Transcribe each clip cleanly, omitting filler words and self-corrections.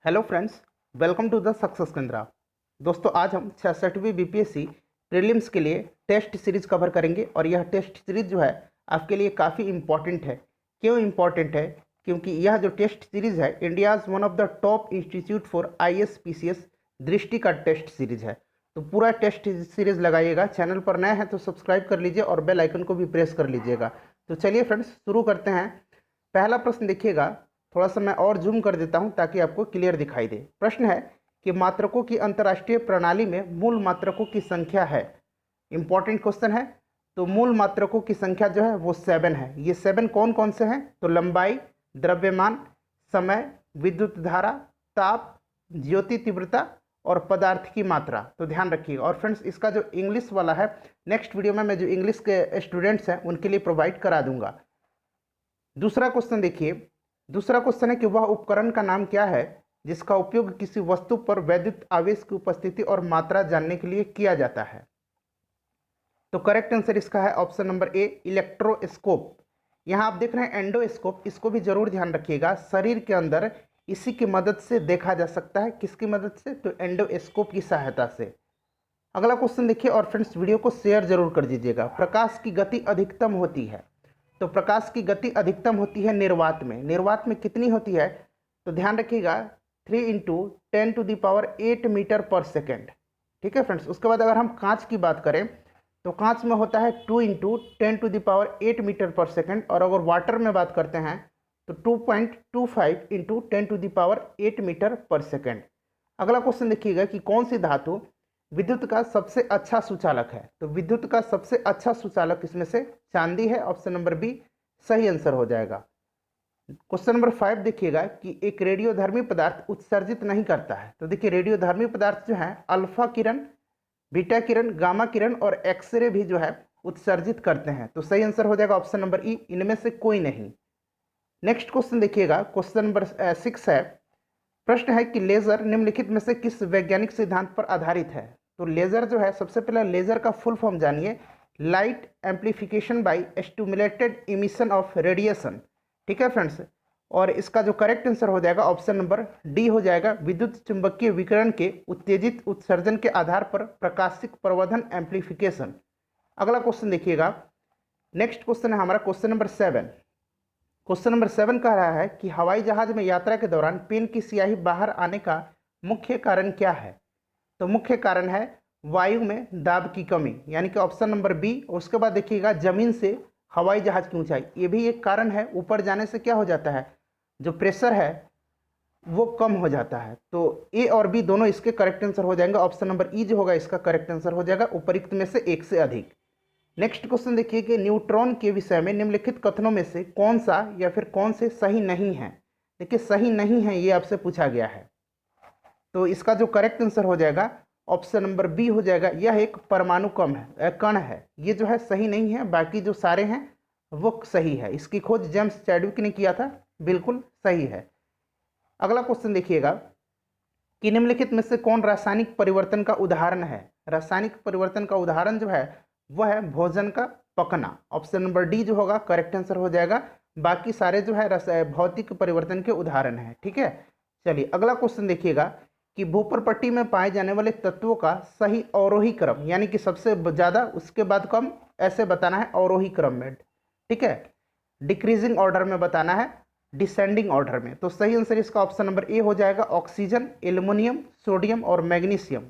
Hello friends, welcome to the success Kendra. दोस्तों, आज हम 66वीं बीपीएससी प्रीलिम्स के लिए टेस्ट सीरीज कवर करेंगे और यह टेस्ट सीरीज जो है आपके लिए काफ़ी इम्पॉर्टेंट है। क्यों इम्पॉर्टेंट है? क्योंकि यह जो टेस्ट सीरीज है India's one of the top institute for IAS PCS दृष्टि का टेस्ट सीरीज है। तो पूरा टेस्ट सीरीज लगाइएगा। चैनल पर नए हैं तो सब्सक्राइब कर लीजिए और बेल आइकन को भी प्रेस कर लीजिएगा। तो चलिए फ्रेंड्स, शुरू करते हैं। पहला प्रश्न देखिएगा, थोड़ा सा मैं और जूम कर देता हूं ताकि आपको क्लियर दिखाई दे। प्रश्न है कि मात्रकों की अंतर्राष्ट्रीय प्रणाली में मूल मात्रकों की संख्या है। इंपॉर्टेंट क्वेश्चन है। तो मूल मात्रकों की संख्या जो है वो 7 है। ये 7 कौन कौन से हैं? तो लंबाई, द्रव्यमान, समय, विद्युत धारा, ताप, ज्योति तीव्रता और पदार्थ की मात्रा। तो ध्यान रखिएगा। और फ्रेंड्स, इसका जो इंग्लिश वाला है नेक्स्ट वीडियो में मैं जो इंग्लिश के स्टूडेंट्स हैं उनके लिए प्रोवाइड करा दूंगा। दूसरा क्वेश्चन देखिए। दूसरा क्वेश्चन है कि वह उपकरण का नाम क्या है जिसका उपयोग किसी वस्तु पर वैद्युत आवेश की उपस्थिति और मात्रा जानने के लिए किया जाता है। तो करेक्ट आंसर इसका है ऑप्शन नंबर ए, इलेक्ट्रोस्कोप। यहाँ आप देख रहे हैं एंडोस्कोप, इसको भी जरूर ध्यान रखिएगा। शरीर के अंदर इसी की मदद से देखा जा सकता है। किसकी मदद से? तो एंडोस्कोप की सहायता से। अगला क्वेश्चन देखिए। और फ्रेंड्स, वीडियो को शेयर जरूर कर दीजिएगा। प्रकाश की गति अधिकतम होती है। तो प्रकाश की गति अधिकतम होती है निर्वात में। निर्वात में कितनी होती है? तो ध्यान रखिएगा, 3 × 10⁸ मीटर पर सेकेंड। ठीक है फ्रेंड्स। उसके बाद अगर हम कांच की बात करें तो कांच में होता है 2 × 10⁸ मीटर पर सेकेंड। और अगर वाटर में बात करते हैं तो 2.25 × 10⁸ मीटर पर सेकेंड। अगला क्वेश्चन देखिएगा कि कौन सी धातु विद्युत का सबसे अच्छा सुचालक है। तो विद्युत का सबसे अच्छा सुचालक इसमें से चांदी है। ऑप्शन नंबर बी सही आंसर हो जाएगा। क्वेश्चन नंबर 5 देखिएगा कि एक रेडियोधर्मी पदार्थ उत्सर्जित नहीं करता है। तो देखिए, रेडियोधर्मी पदार्थ जो है अल्फा किरण, बीटा किरण, गामा किरण और एक्सरे भी जो है उत्सर्जित करते हैं। तो सही आंसर हो जाएगा ऑप्शन नंबर ई, इनमें से कोई नहीं। नेक्स्ट क्वेश्चन देखिएगा, क्वेश्चन नंबर 6 है। प्रश्न है कि लेजर निम्नलिखित में से किस वैज्ञानिक सिद्धांत पर आधारित है। तो लेजर जो है, सबसे पहले लेजर का फुल फॉर्म जानिए। Light amplification by stimulated emission of radiation. ठीक है फ्रेंड्स। और इसका जो करेक्ट आंसर हो जाएगा ऑप्शन नंबर डी हो जाएगा। विद्युत चुंबकीय विकिरण के उत्तेजित उत्सर्जन के आधार पर प्रकाशिक प्रवर्धन एम्प्लीफिकेशन। अगला क्वेश्चन देखिएगा। नेक्स्ट क्वेश्चन है हमारा क्वेश्चन नंबर 7। क्वेश्चन नंबर 7 कह रहा है कि हवाई जहाज में यात्रा के दौरान पेन की स्याही बाहर आने का मुख्य कारण क्या है। तो मुख्य कारण है वायु में दाब की कमी, यानी कि ऑप्शन नंबर बी। उसके बाद देखिएगा जमीन से हवाई जहाज की ऊंचाई, ये भी एक कारण है। ऊपर जाने से क्या हो जाता है, जो प्रेशर है वो कम हो जाता है। तो ए और बी दोनों इसके करेक्ट आंसर हो जाएंगे। ऑप्शन नंबर ई जो होगा इसका करेक्ट आंसर हो जाएगा, उपरोक्त में से एक से अधिक। नेक्स्ट क्वेश्चन देखिए कि न्यूट्रॉन के विषय में निम्नलिखित कथनों में से कौन सा या फिर कौन से सही नहीं है। देखिए, सही नहीं है ये आपसे पूछा गया है। तो इसका जो करेक्ट आंसर हो जाएगा ऑप्शन नंबर बी हो जाएगा। यह एक परमाणु कण है। ये जो है सही नहीं है, बाकी जो सारे हैं वो सही है। इसकी खोज जेम्स चैडविक ने किया था, बिल्कुल सही है। अगला क्वेश्चन देखिएगा कि निम्नलिखित में से कौन रासायनिक परिवर्तन का उदाहरण है। रासायनिक परिवर्तन का उदाहरण जो है वह है भोजन का पकना। ऑप्शन नंबर डी जो होगा करेक्ट आंसर हो जाएगा। बाकी सारे जो है भौतिक परिवर्तन के उदाहरण है। ठीक है। चलिए अगला क्वेश्चन देखिएगा कि भूपर पट्टी में पाए जाने वाले तत्वों का सही अवरोही क्रम, यानी कि सबसे ज़्यादा उसके बाद कम, ऐसे बताना है अवरोही क्रम में। ठीक है। डिक्रीजिंग ऑर्डर में बताना है, डिसेंडिंग ऑर्डर में। तो सही आंसर इसका ऑप्शन नंबर ए हो जाएगा। ऑक्सीजन, एल्युमिनियम, सोडियम और मैग्नीशियम।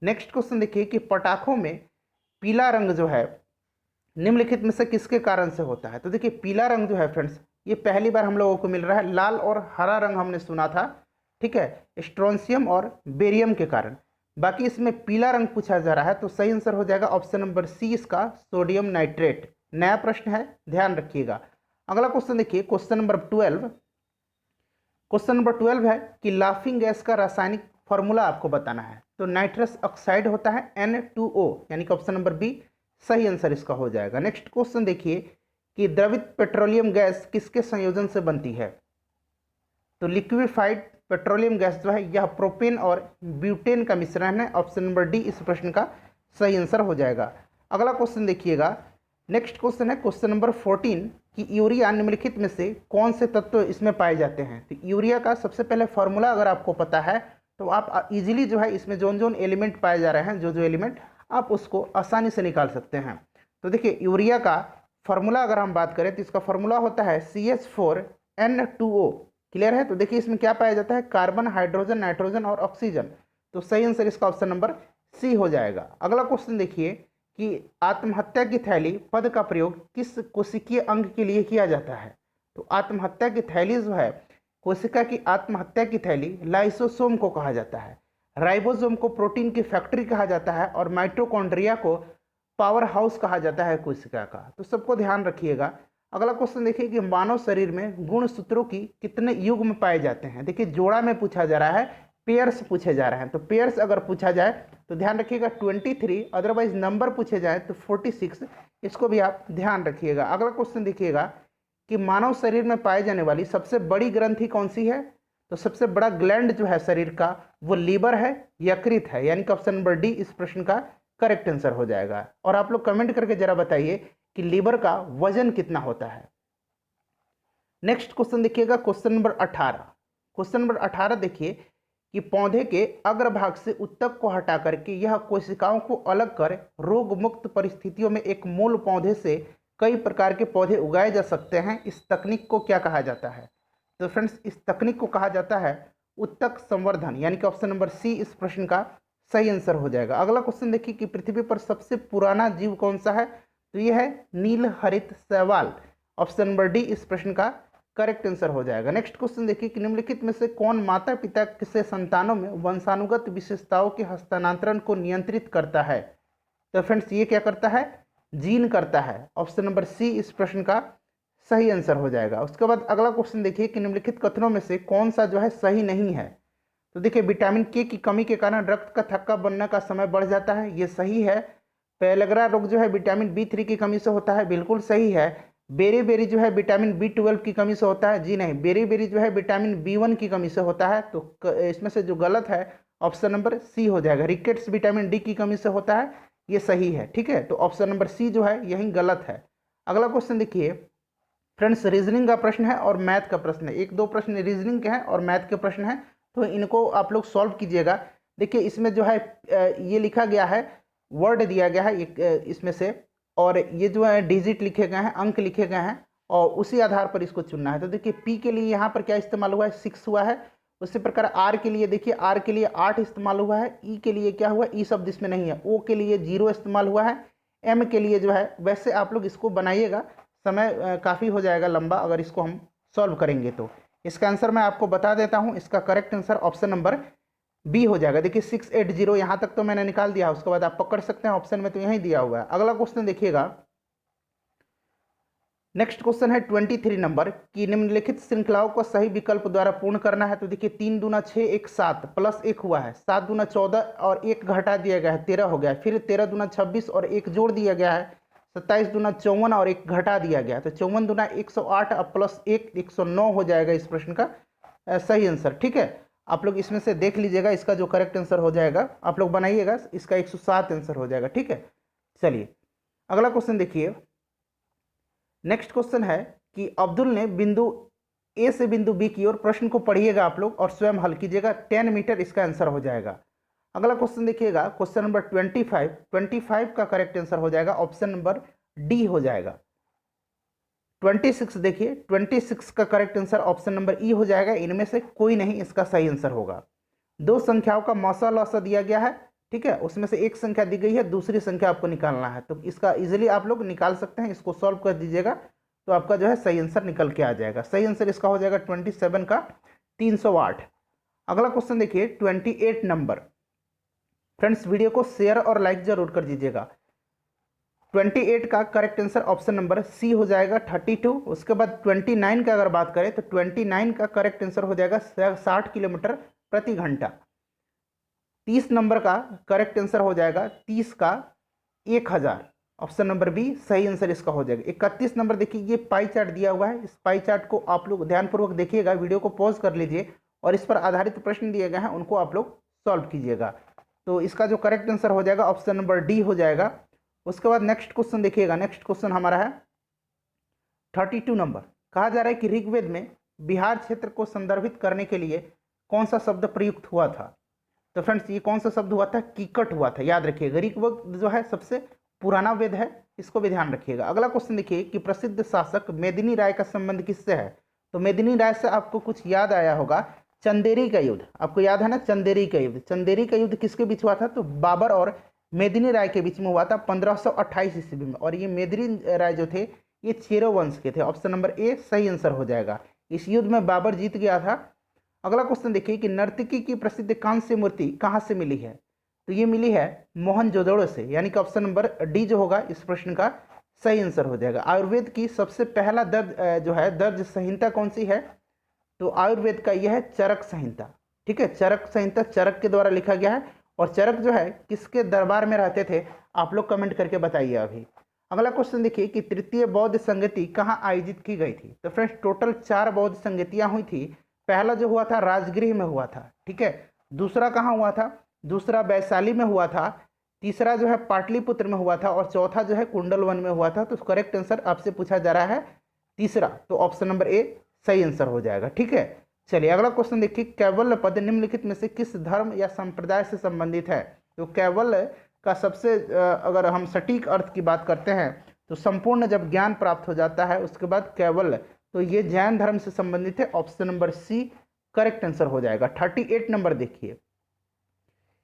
नेक्स्ट क्वेश्चन देखिए कि पटाखों में पीला रंग जो है निम्नलिखित में से किसके कारण से होता है। तो देखिए, पीला रंग जो है फ्रेंड्स ये पहली बार हम लोगों को मिल रहा है। लाल और हरा रंग हमने सुना था, ठीक है, स्ट्रोंशियम और बेरियम के कारण। बाकी इसमें पीला रंग पूछा जा रहा है, तो सही आंसर हो जाएगा ऑप्शन नंबर सी इसका, सोडियम नाइट्रेट। नया प्रश्न है, ध्यान रखिएगा। अगला क्वेश्चन देखिए, क्वेश्चन नंबर 12। क्वेश्चन नंबर 12 है कि लाफिंग गैस का रासायनिक फॉर्मूला आपको बताना है। तो नाइट्रस ऑक्साइड होता है N2O, यानी कि ऑप्शन नंबर बी सही आंसर इसका हो जाएगा। नेक्स्ट क्वेश्चन देखिए कि द्रवित पेट्रोलियम गैस किसके संयोजन से बनती है। तो लिक्विफाइड पेट्रोलियम गैस जो है यह प्रोपेन और ब्यूटेन का मिश्रण है। ऑप्शन नंबर डी इस प्रश्न का सही आंसर हो जाएगा। अगला क्वेश्चन देखिएगा। नेक्स्ट क्वेश्चन है क्वेश्चन नंबर 14 कि यूरिया निम्नलिखित में से कौन से तत्व इसमें पाए जाते हैं। तो यूरिया का सबसे पहले फॉर्मूला अगर आपको पता है तो आप इजीली जो है इसमें जोन जोन एलिमेंट पाए जा रहे हैं, जो जो एलिमेंट, आप उसको आसानी से निकाल सकते हैं। तो देखिए यूरिया का फॉर्मूला अगर हम बात करें तो इसका फॉर्मूला होता है CH4N2O। क्लियर है। तो देखिए इसमें क्या पाया जाता है, कार्बन, हाइड्रोजन, नाइट्रोजन और ऑक्सीजन। तो सही आंसर इसका ऑप्शन नंबर सी हो जाएगा। अगला क्वेश्चन देखिए कि आत्महत्या की थैली पद का प्रयोग किस कोशिकीय अंग के लिए किया जाता है। तो आत्महत्या की थैली जो है, कोशिका की आत्महत्या की थैली लाइसोसोम को कहा जाता है, राइबोसोम को प्रोटीन की फैक्ट्री कहा जाता है और माइटोकॉन्ड्रिया को पावर हाउस कहा जाता है कोशिका का। तो सबको ध्यान रखिएगा। अगला क्वेश्चन देखिए कि मानव शरीर में गुणसूत्रों की कितने युग्म पाए जाते हैं। देखिए जोड़ा में पूछा जा रहा है, पेयर्स पूछे जा रहे हैं। तो पेयर्स अगर पूछा जाए तो ध्यान रखिएगा 23, अदरवाइज नंबर पूछे जाए तो 46, इसको भी आप ध्यान रखिएगा। अगला क्वेश्चन देखिएगा कि मानव शरीर में पाई जाने वाली सबसे बड़ी ग्रंथि कौन सी है। तो सबसे बड़ा ग्लैंड जो है शरीर का वो लीवर है, यकृत है, यानी कि ऑप्शन नंबर डी इस प्रश्न का करेक्ट आंसर हो जाएगा। और आप लोग कमेंट करके जरा बताइए कि लीवर का वजन कितना होता है। नेक्स्ट क्वेश्चन देखिएगा, क्वेश्चन नंबर 18। क्वेश्चन नंबर 18 देखिए कि पौधे के अग्रभाग से उत्तक को हटा करके यह कोशिकाओं को अलग कर रोग मुक्त परिस्थितियों में एक मूल पौधे से कई प्रकार के पौधे उगाए जा सकते हैं। इस तकनीक को क्या कहा जाता है। तो फ्रेंड्स इस तकनीक को कहा जाता है उत्तक संवर्धन, यानी कि ऑप्शन नंबर सी इस प्रश्न का सही आंसर हो जाएगा। अगला क्वेश्चन देखिए कि पृथ्वी पर सबसे पुराना जीव कौन सा है। तो यह है नील हरित शैवाल, ऑप्शन नंबर डी इस प्रश्न का करेक्ट आंसर हो जाएगा। नेक्स्ट क्वेश्चन देखिए कि निम्नलिखित में से कौन माता पिता से संतानों में वंशानुगत विशेषताओं के हस्तांतरण को नियंत्रित करता है। तो फ्रेंड्स ये क्या करता है, जीन करता है, ऑप्शन नंबर सी इस प्रश्न का सही आंसर हो जाएगा। उसके बाद अगला क्वेश्चन देखिए कि निम्नलिखित कथनों में से कौन सा जो है सही नहीं है। तो देखिए विटामिन के की कमी के कारण रक्त का थक्का बनने का समय बढ़ जाता है, ये सही है। पेलग्रा रोग जो है विटामिन B3 की कमी से होता है, बिल्कुल सही है। बेरी बेरी जो है विटामिन B12 की कमी से होता है, जी नहीं। बेरी बेरी जो है विटामिन B1 की कमी से होता है। तो इसमें से जो गलत है ऑप्शन नंबर सी हो जाएगा। रिकेट्स विटामिन डी की कमी से होता है, ये सही है। ठीक है, तो ऑप्शन नंबर सी जो है यही गलत है। अगला क्वेश्चन देखिए फ्रेंड्स, रीजनिंग का प्रश्न है और मैथ का प्रश्न है। एक दो प्रश्न रीजनिंग के हैं और मैथ के प्रश्न हैं, तो इनको आप लोग सॉल्व कीजिएगा। देखिए इसमें जो है ये लिखा गया है, वर्ड दिया गया है एक इसमें से, और ये जो है डिजिट लिखे गए हैं, अंक लिखे गए हैं, और उसी आधार पर इसको चुनना है। तो देखिए पी के लिए यहाँ पर क्या इस्तेमाल हुआ है, 6 हुआ है। उसी प्रकार आर के लिए देखिए, आर के लिए 8 इस्तेमाल हुआ है। ई के लिए क्या हुआ, ई शब्द इसमें नहीं है। ओ के लिए 0 इस्तेमाल हुआ है। एम के लिए जो है, वैसे आप लोग इसको बनाइएगा, समय काफ़ी हो जाएगा लंबा अगर इसको हम सॉल्व करेंगे। तो इसका आंसर मैं आपको बता देता हूँ, इसका correct answer option number B हो जाएगा। देखिए 680 यहाँ तक तो मैंने निकाल दिया, उसके बाद आप पकड़ सकते हैं, ऑप्शन में तो यही दिया हुआ है। अगला क्वेश्चन देखिएगा, नेक्स्ट क्वेश्चन है 23 नंबर कि निम्नलिखित श्रृंखलाओं को सही विकल्प द्वारा पूर्ण करना है। तो देखिए 3 दूना 6 1 7 प्लस 1 हुआ है, 7 दूना 14 और 1 घटा दिया गया है, 13 हो गया। फिर 13 दूना 26 और 1 जोड़ दिया गया है, 27 दूना 54 और 1 घटा दिया गया है। तो 54 दूना 108 और प्लस 1 109 हो जाएगा इस प्रश्न का सही आंसर। ठीक है, आप लोग इसमें से देख लीजिएगा, इसका जो करेक्ट आंसर हो जाएगा आप लोग बनाइएगा, इसका 107 आंसर हो जाएगा। ठीक है, चलिए अगला क्वेश्चन देखिए। नेक्स्ट क्वेश्चन है कि अब्दुल ने बिंदु ए से बिंदु बी की ओर, प्रश्न को पढ़िएगा आप लोग और स्वयं हल कीजिएगा, 10 मीटर इसका आंसर हो जाएगा। अगला क्वेश्चन देखिएगा, क्वेश्चन नंबर 25 का करेक्ट आंसर हो जाएगा, ऑप्शन नंबर डी हो जाएगा। 26 देखिए, 26 का करेक्ट आंसर ऑप्शन नंबर ई हो जाएगा। इनमें से कोई नहीं इसका सही आंसर होगा। दो संख्याओं का मौसा लौसा दिया गया है, ठीक है, उसमें से एक संख्या दी गई है, दूसरी संख्या आपको निकालना है। तो इसका इजीली आप लोग निकाल सकते हैं, इसको सॉल्व कर दीजिएगा तो आपका जो है सही आंसर निकल के आ जाएगा। सही आंसर इसका हो जाएगा 27 का 308। अगला क्वेश्चन देखिए 28 नंबर। फ्रेंड्स वीडियो को शेयर और लाइक जरूर कर दीजिएगा। 28 का correct answer option number C हो जाएगा 32। उसके बाद 29 का अगर बात करें तो 29 का करेक्ट आंसर हो जाएगा 60 किलोमीटर प्रति घंटा। 30 नंबर का करेक्ट आंसर हो जाएगा 30 का 1000, ऑप्शन नंबर बी सही आंसर इसका हो जाएगा। 31 नंबर देखिए, ये पाई चार्ट दिया हुआ है, इस पाई चार्ट को आप लोग ध्यानपूर्वक देखिएगा, वीडियो को पॉज कर लीजिए और इस पर आधारित प्रश्न दिए गए हैं उनको आप लोग सॉल्व कीजिएगा। तो इसका जो करेक्ट आंसर हो जाएगा ऑप्शन नंबर डी हो जाएगा। उसके बाद नेक्स्ट क्वेश्चन देखिएगा, नेक्स्ट क्वेश्चन हमारा है 32 नंबर, कहा जा रहा है कि ऋग्वेद में बिहार क्षेत्र को संदर्भित करने के लिए कौन सा शब्द प्रयुक्त हुआ था? तो फ्रेंड्स ये कौन सा शब्द हुआ था? कीकट हुआ था, याद रखिएगा। ऋग्वेद जो है सबसे पुराना वेद है, इसको भी ध्यान रखिएगा। अगला क्वेश्चन देखिए कि प्रसिद्ध शासक मेदिनी राय का संबंध किससे है? तो मेदिनी राय से आपको कुछ याद आया होगा, चंदेरी का युद्ध, आपको याद है ना, चंदेरी का युद्ध। चंदेरी का युद्ध किसके बीच हुआ था? तो बाबर और मेदिनी राय के बीच में हुआ था 1528 ईस्वी में। और ये मेदिनी राय जो थे ये चेरो वंश के थे। ऑप्शन नंबर ए सही आंसर हो जाएगा। इस युद्ध में बाबर जीत गया था। अगला क्वेश्चन देखिए कि नर्तकी की प्रसिद्ध कांस्य मूर्ति कहाँ से मिली है? तो ये मिली है मोहनजोदड़ो से, यानी कि ऑप्शन नंबर डी जो होगा इस प्रश्न का सही आंसर हो जाएगा। आयुर्वेद की सबसे पहला दर्ज जो है दर्ज संहिता कौन सी है? तो आयुर्वेद का यह है चरक संहिता। ठीक है, चरक संहिता चरक के द्वारा लिखा गया है। और चरक जो है किसके दरबार में रहते थे? आप लोग कमेंट करके बताइए अभी। अगला क्वेश्चन देखिए कि तृतीय बौद्ध संगति कहाँ आयोजित की गई थी? तो फ्रेंड्स टोटल 4 बौद्ध संगतियां हुई थी। पहला जो हुआ था राजगृह में हुआ था, ठीक है। दूसरा कहाँ हुआ था? दूसरा वैशाली में हुआ था। तीसरा जो है पाटलिपुत्र में हुआ था। और चौथा जो है कुंडलवन में हुआ था। तो करेक्ट आंसर आपसे पूछा जा रहा है तीसरा, तो ऑप्शन नंबर ए सही आंसर हो जाएगा। ठीक है, चलिए अगला क्वेश्चन देखिए, कैवल्य पद निम्नलिखित में से किस धर्म या संप्रदाय से संबंधित है? तो कैवल्य का सबसे अगर हम सटीक अर्थ की बात करते हैं तो संपूर्ण जब ज्ञान प्राप्त हो जाता है उसके बाद कैवल्य, तो ये जैन धर्म से संबंधित है। Option number C correct answer हो जाएगा। 38 नंबर देखिए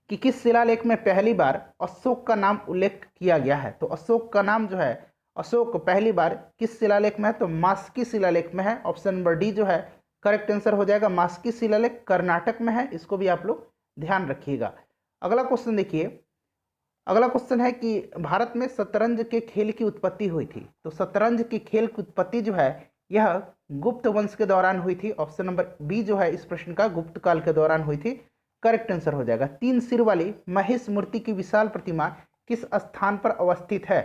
कि किस शिलालेख में पहली बार अशोक का नाम उल्लेख किया गया है? तो अशोक का नाम जो है, अशोक पहली बार किस शिलालेख में है? तो मास्की शिलालेख में है। ऑप्शन नंबर डी जो है करेक्ट आंसर हो जाएगा। मास्की शिलालेख कर्नाटक में है, इसको भी आप लोग ध्यान रखिएगा। अगला क्वेश्चन देखिए, अगला क्वेश्चन है कि भारत में शतरंज के खेल की उत्पत्ति हुई थी। तो शतरंज के खेल की उत्पत्ति जो है यह गुप्त वंश के दौरान हुई थी। ऑप्शन नंबर बी जो है इस प्रश्न का गुप्त काल के दौरान हुई थी, करेक्ट आंसर हो जाएगा। 3 सिर वाली महेश मूर्ति की विशाल प्रतिमा किस स्थान पर अवस्थित है?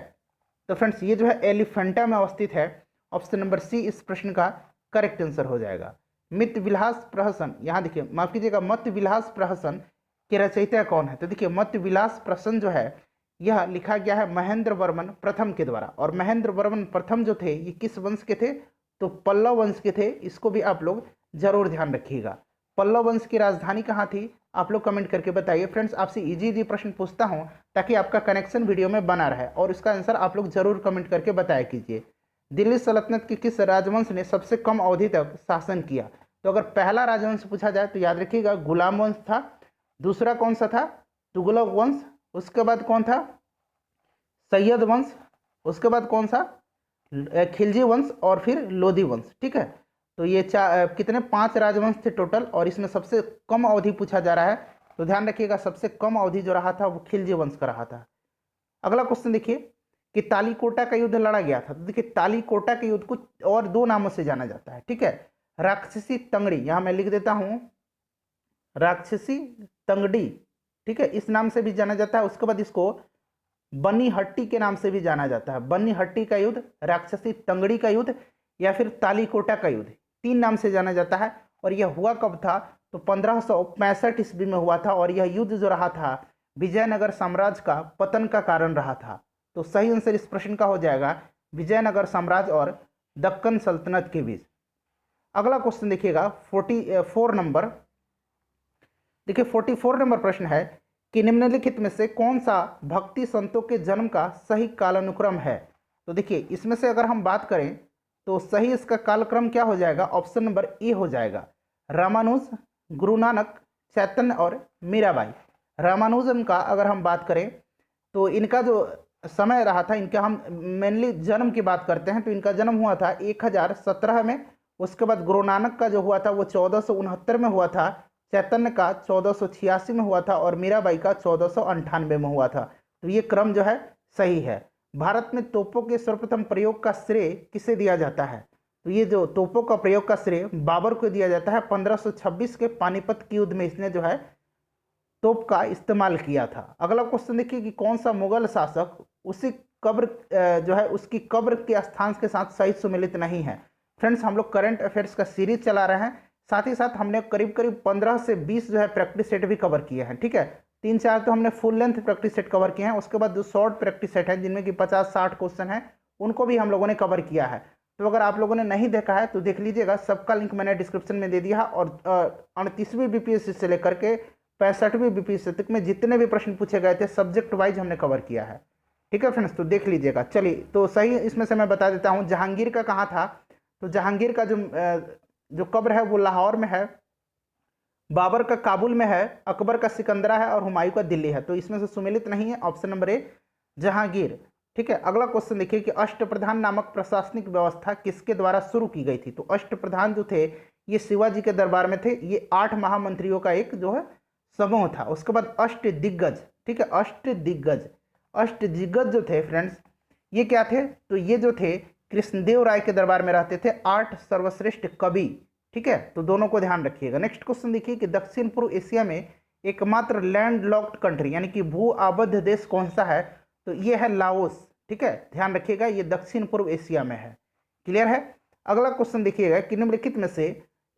तो फ्रेंड्स ये जो है एलिफेंटा में अवस्थित है। ऑप्शन नंबर सी इस प्रश्न का करेक्ट आंसर हो जाएगा। मित विलास प्रहसन, यहाँ देखिए माफ कीजिएगा, मत विलास प्रहसन के रचयिता कौन है? तो देखिए मत विलास प्रहसन जो है यह लिखा गया है महेंद्र वर्मन प्रथम के द्वारा। और महेंद्र वर्मन प्रथम जो थे ये किस वंश के थे? तो पल्लव वंश के थे। इसको भी आप लोग जरूर ध्यान रखिएगा। पल्लव वंश की राजधानी कहाँ थी? आप लोग कमेंट करके बताइए। फ्रेंड्स आपसे इजी प्रश्न पूछता हूँ ताकि आपका कनेक्शन वीडियो में बना रहे, और इसका आंसर आप लोग जरूर कमेंट करके बताया कीजिए। दिल्ली सल्तनत के किस राजवंश ने सबसे कम अवधि तक शासन किया? तो अगर पहला राजवंश पूछा जाए तो याद रखिएगा गुलाम वंश था। दूसरा कौन सा था? तुगलक वंश। उसके बाद कौन था? सैयद वंश। उसके बाद कौन सा? खिलजी वंश। और फिर लोधी वंश। ठीक है, तो ये कितने 5 राजवंश थे टोटल, और इसमें सबसे कम अवधि पूछा जा रहा है। तो ध्यान रखिएगा सबसे कम अवधि जो रहा था वो खिलजी वंश का रहा था। अगला क्वेश्चन देखिए कि तालीकोटा का युद्ध लड़ा गया था। तो देखिए तालीकोटा के युद्ध कुछ और 2 नामों से जाना जाता है। ठीक है, राक्षसी तंगड़ी, यहां मैं लिख देता हूं राक्षसी तंगड़ी, ठीक है, इस नाम से भी जाना जाता है। उसके बाद इसको बनी हट्टी के नाम से भी जाना जाता है। बनी हट्टी का युद्ध, राक्षसी तंगड़ी का युद्ध, या फिर तालीकोटा का युद्ध, 3 नाम से जाना जाता है। और यह हुआ कब था? तो 1565 ईस्वी में हुआ था। और यह युद्ध जो रहा था विजयनगर साम्राज्य का पतन का कारण रहा था। तो सही आंसर इस प्रश्न का हो जाएगा विजयनगर साम्राज्य और दक्कन सल्तनत के बीच। अगला क्वेश्चन देखिएगा 44 नंबर। देखिए 44 नंबर प्रश्न है कि निम्नलिखित में से कौन सा भक्ति संतों के जन्म का सही कालानुक्रम है? तो देखिए इसमें से अगर हम बात करें तो सही इसका कालक्रम क्या हो जाएगा? ऑप्शन नंबर ए हो जाएगा। रामानुज, गुरु नानक, चैतन्य और मीराबाई। रामानुजन का अगर हम बात करें तो इनका जो समय रहा था, इनका हम मेनली जन्म की बात करते हैं तो इनका जन्म हुआ था 1017 में। उसके बाद गुरु नानक का जो हुआ था वो 1469 में हुआ था। चैतन्य का 1486 में हुआ था। और मीराबाई का 1498 में हुआ था। तो ये क्रम जो है सही है। भारत में तोपों के सर्वप्रथम प्रयोग का श्रेय किसे दिया जाता है? तो ये जो तोपों का प्रयोग का श्रेय बाबर को दिया जाता है। 1526 के पानीपत के युद्ध में इसने जो है तोप का इस्तेमाल किया था। अगला क्वेश्चन देखिए कि कौन सा मुगल शासक उसी कब्र जो है उसकी कब्र के स्थान के साथ सही सुमेलित नहीं है? फ्रेंड्स हम लोग करंट अफेयर्स का सीरीज चला रहे हैं, साथ ही साथ हमने करीब करीब 15 से 20 जो है प्रैक्टिस सेट भी कवर किए हैं। ठीक है, 3-4 तो हमने full length practice set cover किए हैं। उसके बाद जो शॉर्ट प्रैक्टिस सेट है जिनमें कि 50-60 क्वेश्चन है उनको भी हम लोगों ने कवर किया है। तो अगर आप लोगों ने नहीं देखा है तो देख लीजिएगा, सबका लिंक मैंने डिस्क्रिप्शन में दे दिया है। और 38वीं बीपीएससी से लेकर के 65वीं बीपीएससी तक में जितने भी प्रश्न पूछे गए थे सब्जेक्ट वाइज हमने कवर किया है। ठीक है फ्रेंड्स, तो देख लीजिएगा। चलिए, तो सही इसमें से मैं बता देता हूँ, जहांगीर का कहाँ था। तो जहांगीर का जो कब्र है वो लाहौर में है, बाबर का काबुल में है, अकबर का सिकंदरा है और हुमायूं का दिल्ली है। तो इसमें से सुमेलित नहीं है, ऑप्शन नंबर ए जहांगीर। ठीक है, अगला क्वेश्चन देखिए कि अष्टप्रधान नामक प्रशासनिक व्यवस्था किसके द्वारा शुरू की गई थी। तो अष्टप्रधान जो थे ये शिवाजी के दरबार में थे, ये 8 महामंत्रियों का एक जो है समूह था। उसके बाद अष्टदिग्गज, ठीक है, अष्टदिग्गज जो थे फ्रेंड्स, ये क्या थे, तो ये जो थे कृष्णदेव राय के दरबार में रहते थे 8 सर्वश्रेष्ठ कवि। ठीक है, तो दोनों को ध्यान रखिएगा। नेक्स्ट क्वेश्चन देखिए कि दक्षिण पूर्व एशिया में एकमात्र लैंड लॉक्ड कंट्री यानी कि भू आबद्ध देश कौन सा है। तो ये है लाओस। ठीक है, ध्यान रखिएगा, ये दक्षिण पूर्व एशिया में है। क्लियर है। अगला क्वेश्चन देखिएगा कि निम्नलिखित में से,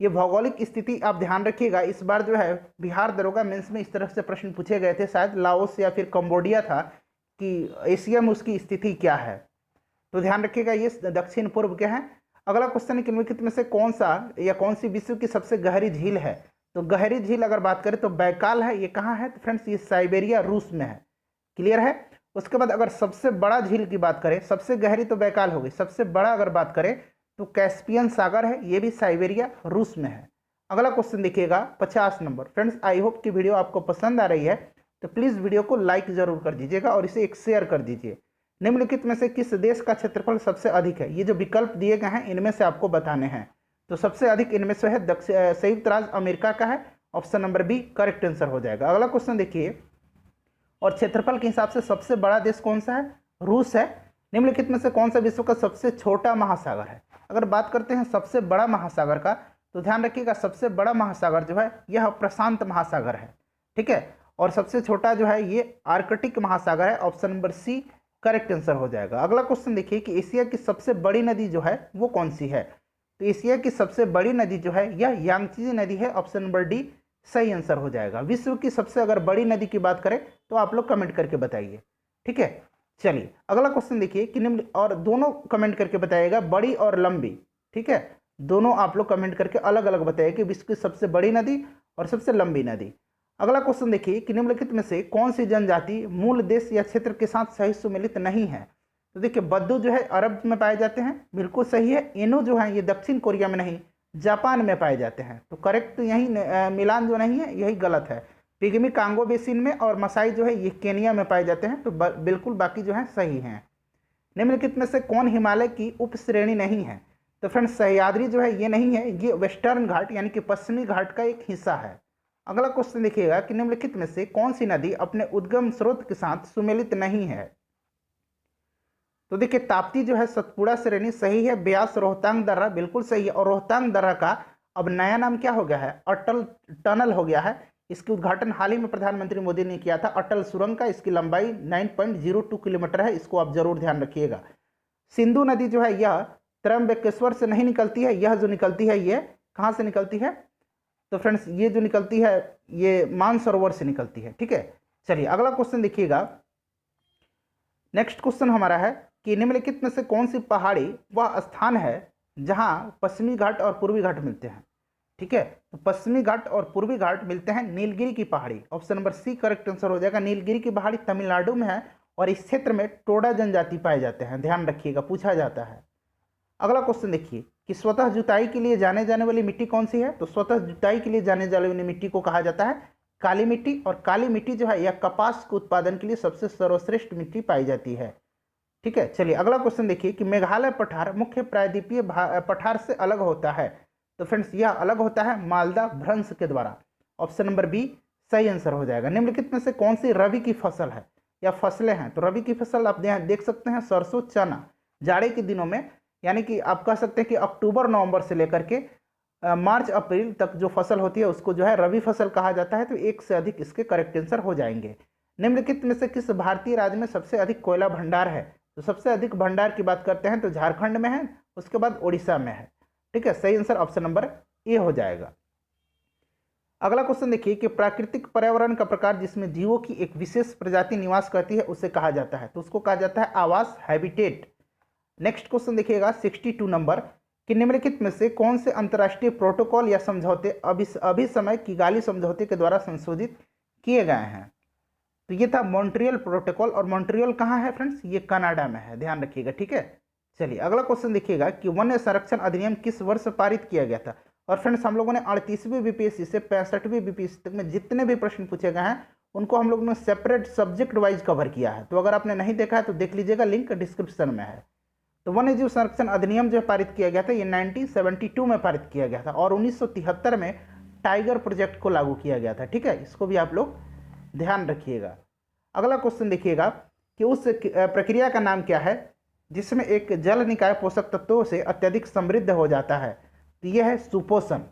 ये भौगोलिक स्थिति आप ध्यान रखिएगा, इस बार जो है बिहार दरोगा मेंस में इस तरह से प्रश्न पूछे गए थे, शायद लाओस या फिर कंबोडिया था, कि एशिया में उसकी स्थिति क्या है। तो ध्यान रखिएगा, ये दक्षिण पूर्व के हैं। अगला क्वेश्चन है कि निम्नलिखित में से कौन सा या कौन सी विश्व की सबसे गहरी झील है। तो गहरी झील अगर बात करें तो बैकाल है। ये कहाँ है, तो फ्रेंड्स ये साइबेरिया रूस में है। क्लियर है। उसके बाद अगर सबसे बड़ा झील की बात करें, सबसे गहरी तो बैकाल हो गई, सबसे बड़ा अगर बात करें तो कैस्पियन सागर है, ये भी साइबेरिया रूस में है। अगला क्वेश्चन देखिएगा 50 नंबर। फ्रेंड्स आई होप कि वीडियो आपको पसंद आ रही है, तो प्लीज़ वीडियो को लाइक जरूर कर दीजिएगा और इसे एक शेयर कर दीजिए। निम्नलिखित में से किस देश का क्षेत्रफल सबसे अधिक है। ये जो विकल्प दिए गए हैं इनमें से आपको बताने हैं। तो सबसे अधिक इनमें से है संयुक्त राज्य अमेरिका का है, option number B correct answer हो जाएगा। अगला क्वेश्चन देखिए, और क्षेत्रफल के हिसाब से सबसे बड़ा देश कौन सा है, रूस है। निम्नलिखित में से कौन सा विश्व का सबसे छोटा महासागर है। अगर बात करते हैं सबसे बड़ा महासागर का, तो ध्यान रखिएगा सबसे बड़ा महासागर जो है यह प्रशांत महासागर है। ठीक है, और सबसे छोटा जो है ये आर्कटिक महासागर है, option number C correct answer हो जाएगा। अगला क्वेश्चन देखिए कि एशिया की सबसे बड़ी नदी जो है वो कौन सी है। तो एशिया की सबसे बड़ी नदी जो है यह यांगची नदी है, ऑप्शन नंबर डी सही आंसर हो जाएगा। विश्व की सबसे अगर बड़ी नदी की बात करें तो आप लोग कमेंट करके बताइए। ठीक है, चलिए अगला क्वेश्चन देखिए कि निम्न, और दोनों कमेंट करके बताइएगा, बड़ी और लंबी। ठीक है, दोनों आप लोग कमेंट करके अलग अलग बताइए कि विश्व की सबसे बड़ी नदी और सबसे लंबी नदी। अगला क्वेश्चन देखिए कि निम्नलिखित में से कौन सी जनजाति मूल देश या क्षेत्र के साथ सही सुमेलित नहीं है। तो देखिए बद्दू जो है अरब में पाए जाते हैं, बिल्कुल सही है। इनु जो है ये दक्षिण कोरिया में नहीं, जापान में पाए जाते हैं। तो करेक्ट यही मिलान जो नहीं है यही गलत है। पिग्मी कांगो बेसिन में और मसाई जो है ये केनिया में पाए जाते हैं। तो बिल्कुल बाकी जो है सही हैं। निम्नलिखित में से कौन हिमालय की उप श्रेणी नहीं है। तो फ्रेंड्स सह्याद्री जो है ये नहीं है, ये वेस्टर्न घाट यानी कि पश्चिमी घाट का एक हिस्सा है। अगला क्वेश्चन देखिएगा कि निम्नलिखित में से कौन सी नदी अपने उद्गम स्रोत के साथ सुमेलित नहीं है। तो देखिए ताप्ती जो है सतपुड़ा श्रेणी सही है, ब्यास रोहतांग दर्रा बिल्कुल सही है, और रोहतांग दर्रा का अब नया नाम क्या हो गया है, अटल टनल हो गया है। इसकी उद्घाटन हाल ही में प्रधानमंत्री मोदी ने किया था, अटल सुरंग का। इसकी लंबाई 9.02 किलोमीटर है, इसको आप जरूर ध्यान रखिएगा। सिंधु नदी जो है यह त्र्यंबकेश्वर से नहीं निकलती है, यह जो निकलती है ये कहाँ से निकलती है। तो फ्रेंड्स ये जो निकलती है ये मानसरोवर से निकलती है। ठीक है, चलिए अगला क्वेश्चन देखिएगा। नेक्स्ट क्वेश्चन हमारा है कि निम्नलिखित में से कौन सी पहाड़ी वह स्थान है जहां पश्चिमी घाट और पूर्वी घाट मिलते हैं। ठीक है, तो पश्चिमी घाट और पूर्वी घाट मिलते हैं नीलगिरी की पहाड़ी, option number C correct answer हो जाएगा। नीलगिरी की पहाड़ी तमिलनाडु में है और इस क्षेत्र में टोडा जनजाति पाए जाते हैं, ध्यान रखिएगा पूछा जाता है। अगला क्वेश्चन देखिए कि स्वतः जुताई के लिए जाने जाने वाली मिट्टी कौन सी है। तो स्वतः जुताई के लिए जाने जाने वाली मिट्टी को कहा जाता है काली मिट्टी, और काली मिट्टी जो है यह कपास के उत्पादन के लिए सबसे सर्वश्रेष्ठ मिट्टी पाई जाती है। ठीक है, चलिए अगला क्वेश्चन देखिए कि मेघालय पठार मुख्य प्रायद्वीपीय पठार से अलग होता है। तो फ्रेंड्स यह अलग होता है मालदा भ्रंश के द्वारा, ऑप्शन नंबर बी सही आंसर हो जाएगा। निम्नलिखित में से कौन सी रबी की फसल है या फसलें हैं। तो रबी की फसल आप देख सकते हैं सरसों चना, जाड़े के दिनों में, यानी कि आप कह सकते हैं कि अक्टूबर नवंबर से लेकर के मार्च अप्रैल तक जो फसल होती है उसको जो है रबी फसल कहा जाता है। तो एक से अधिक इसके करेक्ट आंसर हो जाएंगे। निम्नलिखित में से किस भारतीय राज्य में सबसे अधिक कोयला भंडार है। तो सबसे अधिक भंडार की बात करते हैं तो झारखंड में है, उसके बाद उड़ीसा में है। ठीक है, सही आंसर ऑप्शन नंबर ए हो जाएगा। अगला क्वेश्चन देखिए कि प्राकृतिक पर्यावरण का प्रकार जिसमें जीवों की एक विशेष प्रजाति निवास करती है उसे कहा जाता है। तो उसको कहा जाता है आवास, हैबिटेट। नेक्स्ट क्वेश्चन देखिएगा 62 नंबर कि निम्नलिखित में से कौन से अंतर्राष्ट्रीय प्रोटोकॉल या समझौते अभी समय किगाली समझौते के द्वारा संशोधित किए गए हैं। तो ये था मॉन्ट्रियल प्रोटोकॉल, और मॉन्ट्रियल कहाँ है फ्रेंड्स, ये कनाडा में है, ध्यान रखिएगा, ठीक है। चलिए अगला क्वेश्चन देखिएगा कि वन्य संरक्षण अधिनियम किस वर्ष पारित किया गया था। और फ्रेंड्स हम लोगों ने 38वीं बीपीएससी से 65वीं बीपीएससी तक में जितने भी प्रश्न पूछे गए हैं उनको हम लोगों ने सेपरेट सब्जेक्ट वाइज कवर किया है। तो अगर आपने नहीं देखा है तो देख लीजिएगा, लिंक डिस्क्रिप्शन में है। तो वन्य जीव संरक्षण अधिनियम जो पारित किया गया था ये 1972 में पारित किया गया था, और 1973 में टाइगर प्रोजेक्ट को लागू किया गया था, ठीक है। इसको भी आप लोग ध्यान रखिएगा। अगला क्वेश्चन देखिएगा कि उस प्रक्रिया का नाम क्या है जिसमें एक जल निकाय पोषक तत्वों से अत्यधिक समृद्ध हो जाता है। तो यह है सुपोषण।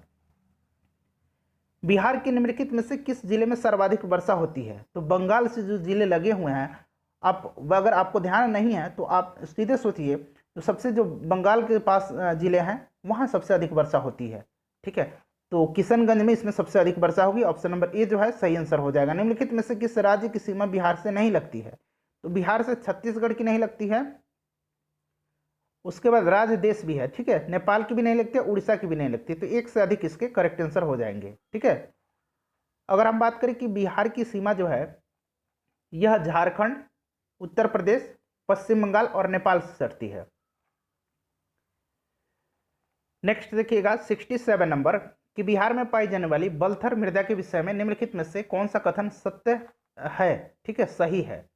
बिहार के निम्नलिखित में से किस जिले में सर्वाधिक वर्षा होती है। तो बंगाल से जो जिले लगे हुए हैं, आप अगर आपको ध्यान नहीं है तो आप सीधे सोचिए, तो सबसे जो बंगाल के पास जिले हैं वहाँ सबसे अधिक वर्षा होती है, ठीक है। तो किशनगंज में इसमें सबसे अधिक वर्षा होगी। ऑप्शन नंबर ए जो है सही आंसर हो जाएगा। निम्नलिखित में से किस राज्य की सीमा बिहार से नहीं लगती है। तो बिहार से छत्तीसगढ़ की नहीं लगती है, उसके बाद राज्य देश भी है, ठीक है, नेपाल की भी नहीं लगती है, उड़ीसा की भी नहीं लगती। तो एक से अधिक इसके करेक्ट आंसर हो जाएंगे, ठीक है। अगर हम बात करें कि बिहार की सीमा जो है यह झारखंड, उत्तर प्रदेश, पश्चिम बंगाल और नेपाल से सटती है। नेक्स्ट देखिएगा 67 नंबर कि बिहार में पाई जाने वाली बलथर मृदा के विषय में निम्नलिखित में से कौन सा कथन सत्य है, ठीक है, सही है।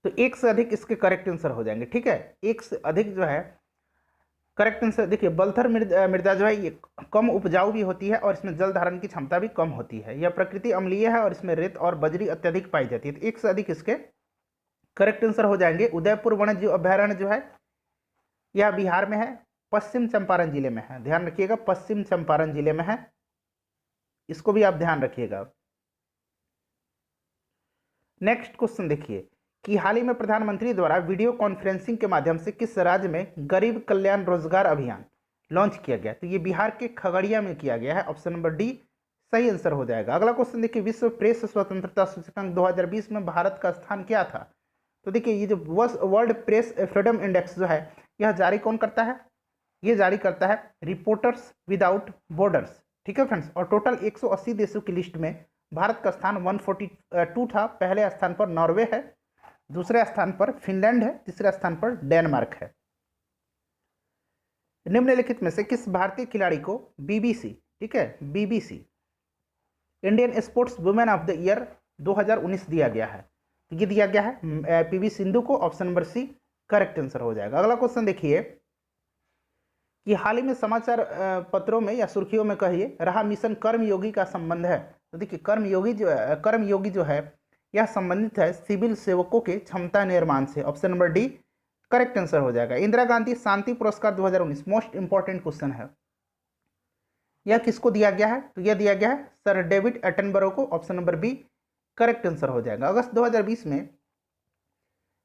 तो एक से अधिक इसके करेक्ट आंसर हो जाएंगे, ठीक है। एक से अधिक जो है करेक्ट आंसर। देखिए बलथर मृदा जो है ये कम उपजाऊ भी होती है और इसमें जल धारण की क्षमता भी कम होती है। यह प्रकृति अम्लीय है और इसमें रेत और बजरी अत्यधिक पाई जाती है। तो एक से अधिक इसके करेक्ट आंसर हो जाएंगे। उदयपुर वन्य जीव अभयारण्य जो है यह बिहार में है, पश्चिम चंपारण जिले में है, ध्यान रखिएगा, पश्चिम चंपारण जिले में है, इसको भी आप ध्यान रखिएगा। नेक्स्ट क्वेश्चन देखिए कि हाल ही में प्रधानमंत्री द्वारा वीडियो कॉन्फ्रेंसिंग के माध्यम से किस राज्य में गरीब कल्याण रोजगार अभियान लॉन्च किया गया। तो ये बिहार के खगड़िया में किया गया है। ऑप्शन नंबर डी सही आंसर हो जाएगा। अगला क्वेश्चन देखिए विश्व प्रेस स्वतंत्रता सूचकांक 2020 में भारत का स्थान क्या था। तो देखिए ये जो वर्ल्ड प्रेस फ्रीडम इंडेक्स जो है यह जारी कौन करता है, ये जारी करता है रिपोर्टर्स विदाउट बॉर्डर्स, ठीक है फ्रेंड्स। और टोटल 180 देशों की लिस्ट में भारत का स्थान 142 था। पहले स्थान पर नॉर्वे है, दूसरे स्थान पर फिनलैंड है, तीसरे स्थान पर डेनमार्क है। निम्नलिखित में से किस भारतीय खिलाड़ी को बीबीसी, ठीक है, BBC Indian sports women of the year 2019 दिया गया है। तो ये दिया गया है पीवी सिंधु को। Option number C correct answer हो जाएगा। अगला क्वेश्चन देखिए कि हाल ही में समाचार पत्रों में या सुर्खियों में कहिए रहा मिशन कर्मयोगी का संबंध है। तो देखिए कर्मयोगी जो है यह संबंधित है सिविल सेवकों के क्षमता निर्माण से। Option number D correct answer हो जाएगा। इंदिरा गांधी शांति पुरस्कार 2019 मोस्ट इंपॉर्टेंट क्वेश्चन है, यह किसको दिया गया है। तो यह दिया गया है सर डेविड एटनबरो को। Option number B correct answer हो जाएगा। अगस्त 2020 में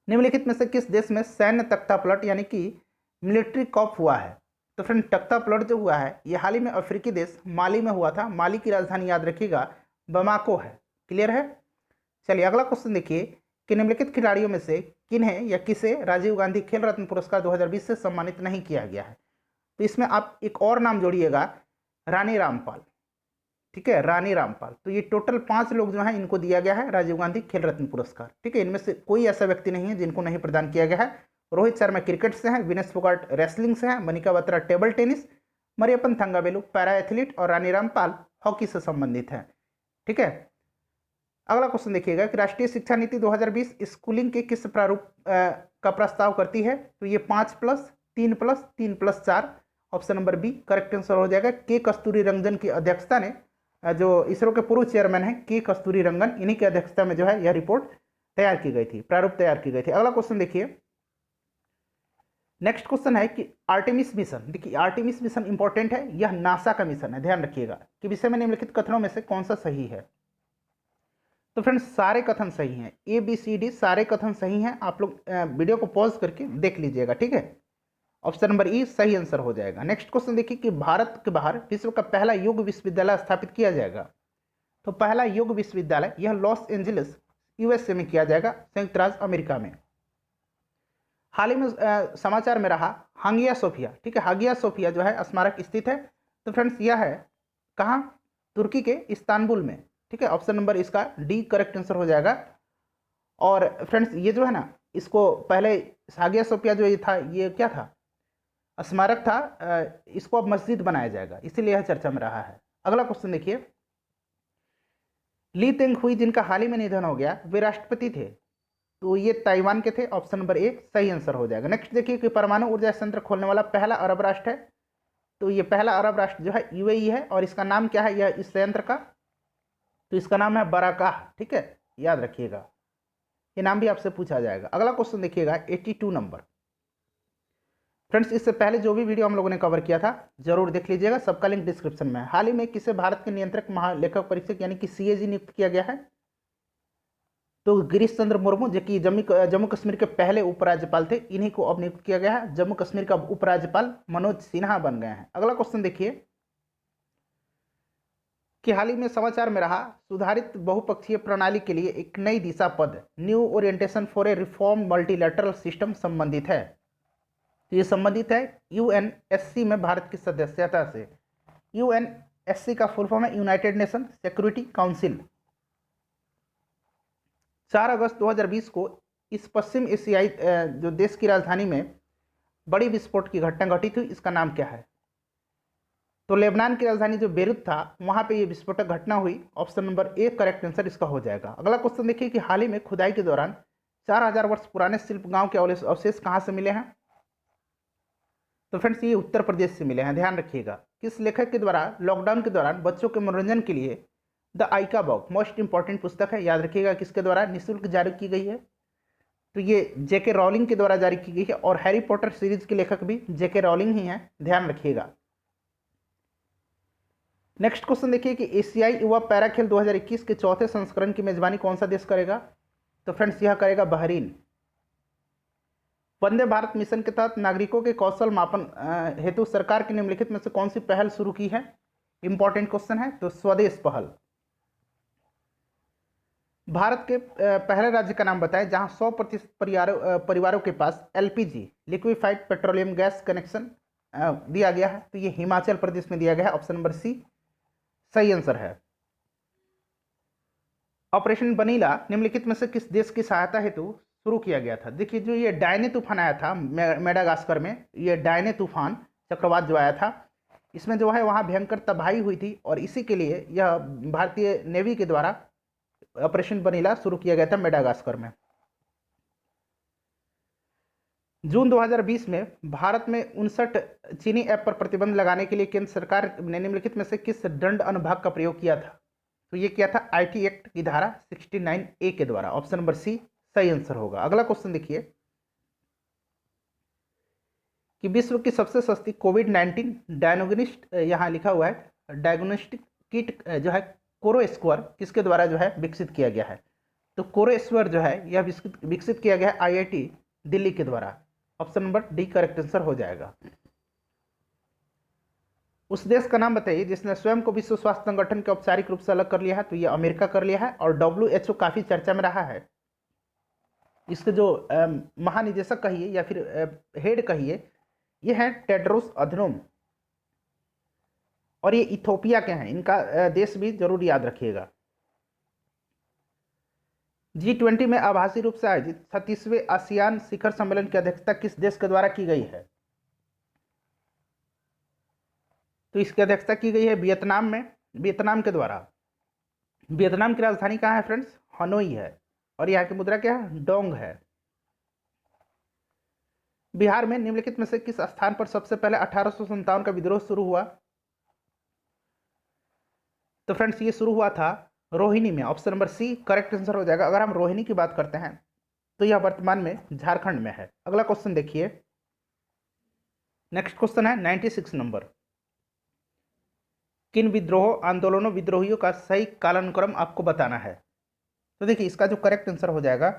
निम्नलिखित में से किस देश में सैन्य तख्तापलट यानी कि मिलिट्री कॉप हुआ है। तो फ्रेंड तख्तापलट जो हुआ है ये हाल ही में अफ्रीकी देश माली में हुआ था। माली की राजधानी याद रखिएगा बमाको है, क्लियर है। चलिए अगला क्वेश्चन देखिए कि निम्नलिखित खिलाड़ियों में से किन्हें या किसे राजीव गांधी खेल रत्न पुरस्कार 2020 से सम्मानित नहीं किया गया है। तो इसमें आप एक और नाम जोड़िएगा, रानी रामपाल, ठीक है, रानी रामपाल। तो ये टोटल 5 लोग जो हैं इनको दिया गया है राजीव गांधी खेल रत्न पुरस्कार, ठीक है। इनमें से कोई ऐसा व्यक्ति नहीं है जिनको नहीं प्रदान किया गया है। रोहित शर्मा क्रिकेट से हैं, विनेश फोगाट रेसलिंग से हैं, Manika Batra table tennis, Mariyappan Thangavelu para athlete और रानी रामपाल हॉकी से संबंधित हैं, ठीक है। अगला क्वेश्चन देखिएगा कि राष्ट्रीय शिक्षा नीति 2020 स्कूलिंग के किस प्रारूप का प्रस्ताव करती है। तो ये 5+3+3+4 option number B correct answer हो जाएगा। के कस्तूरी रंगन की अध्यक्षता ने, जो इसरो के पूर्व चेयरमैन हैं के कस्तूरी रंगन, इन्हीं की अध्यक्षता में जो है यह रिपोर्ट तैयार की गई थी, प्रारूप तैयार की गई थी। अगला क्वेश्चन देखिए, नेक्स्ट क्वेश्चन है कि आर्टेमिस मिशन, देखिए आर्टेमिस मिशन इंपॉर्टेंट है, यह नासा का मिशन है, ध्यान रखिएगा कि विषय में निम्नलिखित कथनों में से कौन सा सही है। तो फ्रेंड्स सारे कथन सही हैं, ए बी सी डी सारे कथन सही हैं। आप लोग वीडियो को पॉज करके देख लीजिएगा, ठीक है। ऑप्शन नंबर ई सही आंसर हो जाएगा। नेक्स्ट क्वेश्चन देखिए कि भारत के बाहर विश्व का पहला योग विश्वविद्यालय स्थापित किया जाएगा। तो पहला योग विश्वविद्यालय यह लॉस एंजलिस यूएसए में किया जाएगा, संयुक्त राज्य अमेरिका में। हाल ही में समाचार में रहा हागिया सोफिया, ठीक है, हागिया सोफिया जो है स्मारक स्थित है। तो फ्रेंड्स यह है कहाँ, तुर्की के इस्तांबुल में, ठीक है। ऑप्शन नंबर इसका डी करेक्ट आंसर हो जाएगा। और फ्रेंड्स ये जो है ना, इसको पहले हागिया सोफिया जो ये था, ये क्या था, स्मारक था, इसको अब मस्जिद बनाया जाएगा, इसीलिए यह चर्चा में रहा है। अगला क्वेश्चन देखिए, ली तेंग हुई जिनका हाल ही में निधन हो गया, वे राष्ट्रपति थे, तो ये ताइवान के थे। ऑप्शन नंबर ए सही आंसर हो जाएगा। नेक्स्ट देखिए कि परमाणु ऊर्जा संयंत्र खोलने वाला पहला अरब राष्ट्र है, तो ये पहला अरब राष्ट्र जो है यूएई है। और इसका नाम क्या है यह इस संयंत्र का, तो इसका नाम है बराकाह, ठीक है, याद रखिएगा, ये नाम भी आपसे पूछा जाएगा। अगला क्वेश्चन देखिएगा 82 नंबर। फ्रेंड्स इससे पहले जो भी वीडियो हम लोगों ने कवर किया था जरूर देख लीजिएगा, सबका लिंक डिस्क्रिप्शन में है। हाल ही में किसे भारत के नियंत्रक महालेखक परीक्षक यानी कि सीएजी नियुक्त किया गया है, तो गिरीश चंद्र मुर्मू, जो कि जम्मू कश्मीर के पहले उपराज्यपाल थे, इन्हीं को अब नियुक्त किया गया है। जम्मू कश्मीर का उपराज्यपाल मनोज सिन्हा बन गए हैं। अगला क्वेश्चन देखिए कि हाल ही में समाचार में रहा सुधारित बहुपक्षीय प्रणाली के लिए एक नई दिशा पद, new orientation for a reform multilateral system संबंधित है। तो ये संबंधित है यूएनएससी में भारत की सदस्यता से। यूएनएससी का फुल फॉर्म है यूनाइटेड नेशन सिक्योरिटी काउंसिल। 4 अगस्त 2020 को इस पश्चिम एशियाई जो देश की राजधानी में बड़ी विस्फोट की घटना घटी थी, इसका नाम क्या है, तो लेबनान की राजधानी जो बेरूत था वहां पे ये विस्फोटक घटना हुई। Option number A correct answer इसका हो जाएगा। अगला क्वेश्चन देखिए कि हाल ही में खुदाई के दौरान 4000 वर्ष पुराने शिल्प गांव के अवशेष कहां से मिले हैं, तो फ्रेंड्स ये उत्तर प्रदेश से मिले हैं। ध्यान रखिएगा, किस लेखक के द्वारा लॉकडाउन के दौरान बच्चों के मनोरंजन के लिए द आइका बुक मोस्ट इंपॉर्टेंट पुस्तक है, याद रखिएगा किसके द्वारा निःशुल्क जारी की गई है, तो ये जेके रॉलिंग के द्वारा जारी की गई है। और हैरी पॉटर सीरीज के लेखक भी जेके रॉलिंग ही हैं, ध्यान रखिएगा। नेक्स्ट क्वेश्चन देखिए कि एशियाई युवा पैरा खेल 2021 के चौथे संस्करण की मेजबानी कौन सा देश करेगा, तो फ्रेंड्स यह करेगा बहरीन। वंदे भारत मिशन के तहत नागरिकों के कौशल मापन हेतु सरकार की निम्नलिखित में से कौन सी पहल शुरू की है, इंपॉर्टेंट क्वेश्चन है, तो स्वदेश पहल। भारत के पहले राज्य का नाम बताएं जहां 100% परिवारों के पास LPG liquefied petroleum gas connection दिया गया है, तो ये हिमाचल प्रदेश में दिया गया है। ऑप्शन नंबर सी सही आंसर है। ऑपरेशन बनीला निम्नलिखित में से किस देश की सहायता हेतु शुरू किया गया था। देखिए जो ये डायने तूफान आया था मेडागास्कर में, ये डायने तूफान चक्रवात जो आया था, इसमें जो है वहाँ भयंकर तबाही हुई थी, और इसी के लिए यह भारतीय नेवी के द्वारा ऑपरेशन बनीला शुरू किया गया था मेडागास्कर में। जून 2020 में भारत में 59 चीनी ऐप पर प्रतिबंध लगाने के लिए केंद्र सरकार ने निम्नलिखित में से किस दंड अनुभाग का प्रयोग किया था, तो ये किया था आईटी एक्ट की धारा 69A के द्वारा। ऑप्शन नंबर सी सही आंसर होगा। अगला क्वेश्चन देखिए कि विश्व की सबसे सस्ती कोविड-19 डायग्नोस्टिक, यहाँ लिखा हुआ है डायग्नोस्टिक किट जो है कोरोस्क्वायर किसके द्वारा जो है विकसित किया गया है, तो कोरोस्क्वायर जो है यह विकसित किया गया है आईआईटी दिल्ली के द्वारा। Option number D correct answer हो जाएगा। उस देश का नाम बताइए जिसने स्वयं को विश्व स्वास्थ्य संगठन के औपचारिक रूप से अलग कर लिया है, तो ये अमेरिका कर लिया है। और WHO काफी चर्चा में रहा है, इसके जो महानिदेशक कहिए या फिर हेड कहिए, ये हैं टेड्रोस अधनोम, और ये इथोपिया के हैं, इनका देश भी जरूर याद रखिएगा। G20 में आभासी रूप से आयोजित 36वें आसियान शिखर सम्मेलन की अध्यक्षता किस देश के द्वारा की गई है, तो इसकी अध्यक्षता की गई है वियतनाम में, वियतनाम के द्वारा। वियतनाम की राजधानी कहाँ है फ्रेंड्स, हनोई है, और यहाँ की मुद्रा क्या है, डोंग है। बिहार में निम्नलिखित में से किस स्थान पर सबसे पहले 1857 का विद्रोह शुरू हुआ, तो फ्रेंड्स ये शुरू हुआ था रोहिणी में। Option number C correct answer हो जाएगा। अगर हम रोहिणी की बात करते हैं तो यह वर्तमान में झारखंड में है। अगला क्वेश्चन देखिए, नेक्स्ट क्वेश्चन है 96 नंबर। किन विद्रोह आंदोलनों विद्रोहियों का सही कालानुक्रम आपको बताना है, तो देखिए इसका जो करेक्ट आंसर हो जाएगा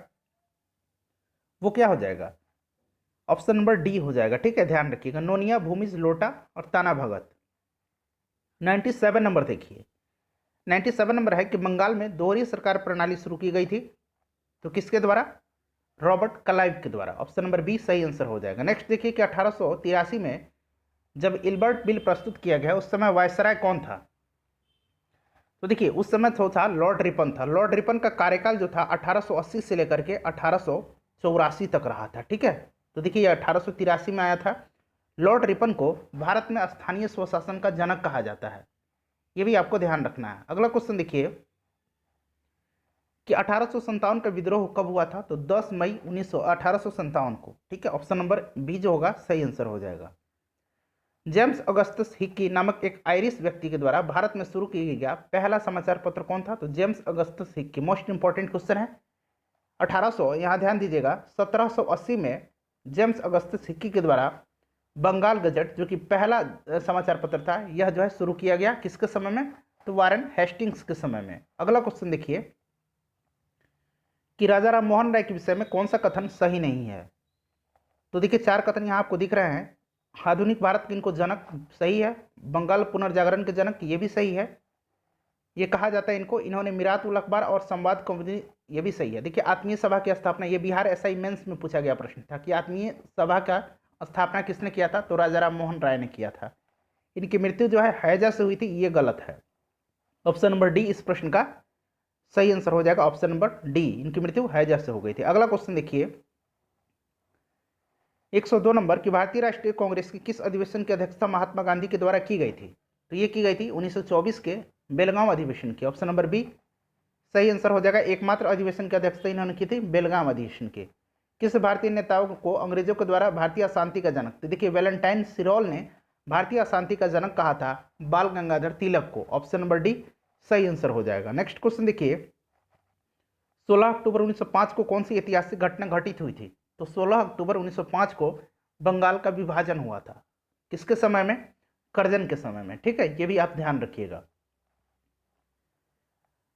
वो क्या हो जाएगा, ऑप्शन नंबर डी हो जाएगा, ठीक है, ध्यान रखिएगा। नोनिया, भूमिज, लोटा और ताना भगत। 97 नंबर देखिए, 97 नंबर है कि बंगाल में दोहरी सरकार प्रणाली शुरू की गई थी, तो किसके द्वारा, रॉबर्ट क्लाइव के द्वारा। ऑप्शन नंबर बी सही आंसर हो जाएगा। नेक्स्ट देखिए कि 1883 में जब इल्बर्ट बिल प्रस्तुत किया गया उस समय वायसराय कौन था? तो देखिए उस समय तो था लॉर्ड रिपन था। लॉर्ड रिपन का कार्यकाल जो था 1880 से लेकर के 1884 तक रहा था। ठीक है, तो देखिए ये 1883 में आया था। लॉर्ड रिपन को भारत में स्थानीय स्वशासन का जनक कहा जाता है, ये भी आपको ध्यान रखना है। अगला क्वेश्चन देखिए कि 1857 का विद्रोह कब हुआ था? तो 10 मई 1857 को। ठीक है, ऑप्शन नंबर बी जो होगा सही आंसर हो जाएगा। जेम्स अगस्टस हिक्की नामक एक आयरिश व्यक्ति के द्वारा भारत में शुरू किया गया पहला समाचार पत्र कौन था? तो James Augustus Hickey. Most important question है। 1800 यहाँ ध्यान दीजिएगा 1780 में जेम्स अगस्टस हिक्की के द्वारा बंगाल गजट जो कि पहला समाचार पत्र था यह जो है शुरू किया गया। किसके समय में? तो वारेन हेस्टिंग्स के समय में। अगला क्वेश्चन देखिए कि राजा राम मोहन राय के विषय में कौन सा कथन सही नहीं है? तो देखिए 4 कथन यहाँ आपको दिख रहे हैं। आधुनिक भारत के इनको जनक सही है, बंगाल पुनर्जागरण के जनक ये भी सही है, ये कहा जाता है इनको, इन्होंने मिरात उल अखबार और संवाद कंपनी ये भी सही है। देखिए आत्मीय सभा की स्थापना, ये बिहार एसआई मेंस में पूछा गया प्रश्न था कि आत्मीय सभा का स्थापना किसने किया था? तो राजा राम मोहन राय ने किया था। इनकी मृत्यु जो है हैजा से हुई थी, ये गलत है। ऑप्शन नंबर डी इस प्रश्न का सही आंसर हो जाएगा। ऑप्शन नंबर डी, इनकी मृत्यु हैजा से हो गई थी। अगला क्वेश्चन देखिए 102 नंबर की भारतीय राष्ट्रीय कांग्रेस की किस अधिवेशन की अध्यक्षता महात्मा गांधी के द्वारा की गई थी? तो ये की गई थी 1924 के बेलगांव अधिवेशन की। ऑप्शन नंबर बी सही आंसर हो जाएगा। एकमात्र अधिवेशन की अध्यक्षता इन्होंने की थी बेलगांव अधिवेशन के। किस भारतीय नेताओं को अंग्रेजों के द्वारा भारतीय अशांति का जनक? तो देखिए वैलेंटाइन सिरोल ने भारतीय अशांति का जनक कहा था बाल गंगाधर तिलक को। ऑप्शन नंबर डी सही आंसर हो जाएगा। नेक्स्ट क्वेश्चन देखिए 16 अक्टूबर 1905 को कौन सी ऐतिहासिक घटना घटित हुई थी? तो 16 अक्टूबर 1905 को बंगाल का विभाजन हुआ था। किसके समय में? कर्जन के समय में। ठीक है, ये भी आप ध्यान रखिएगा।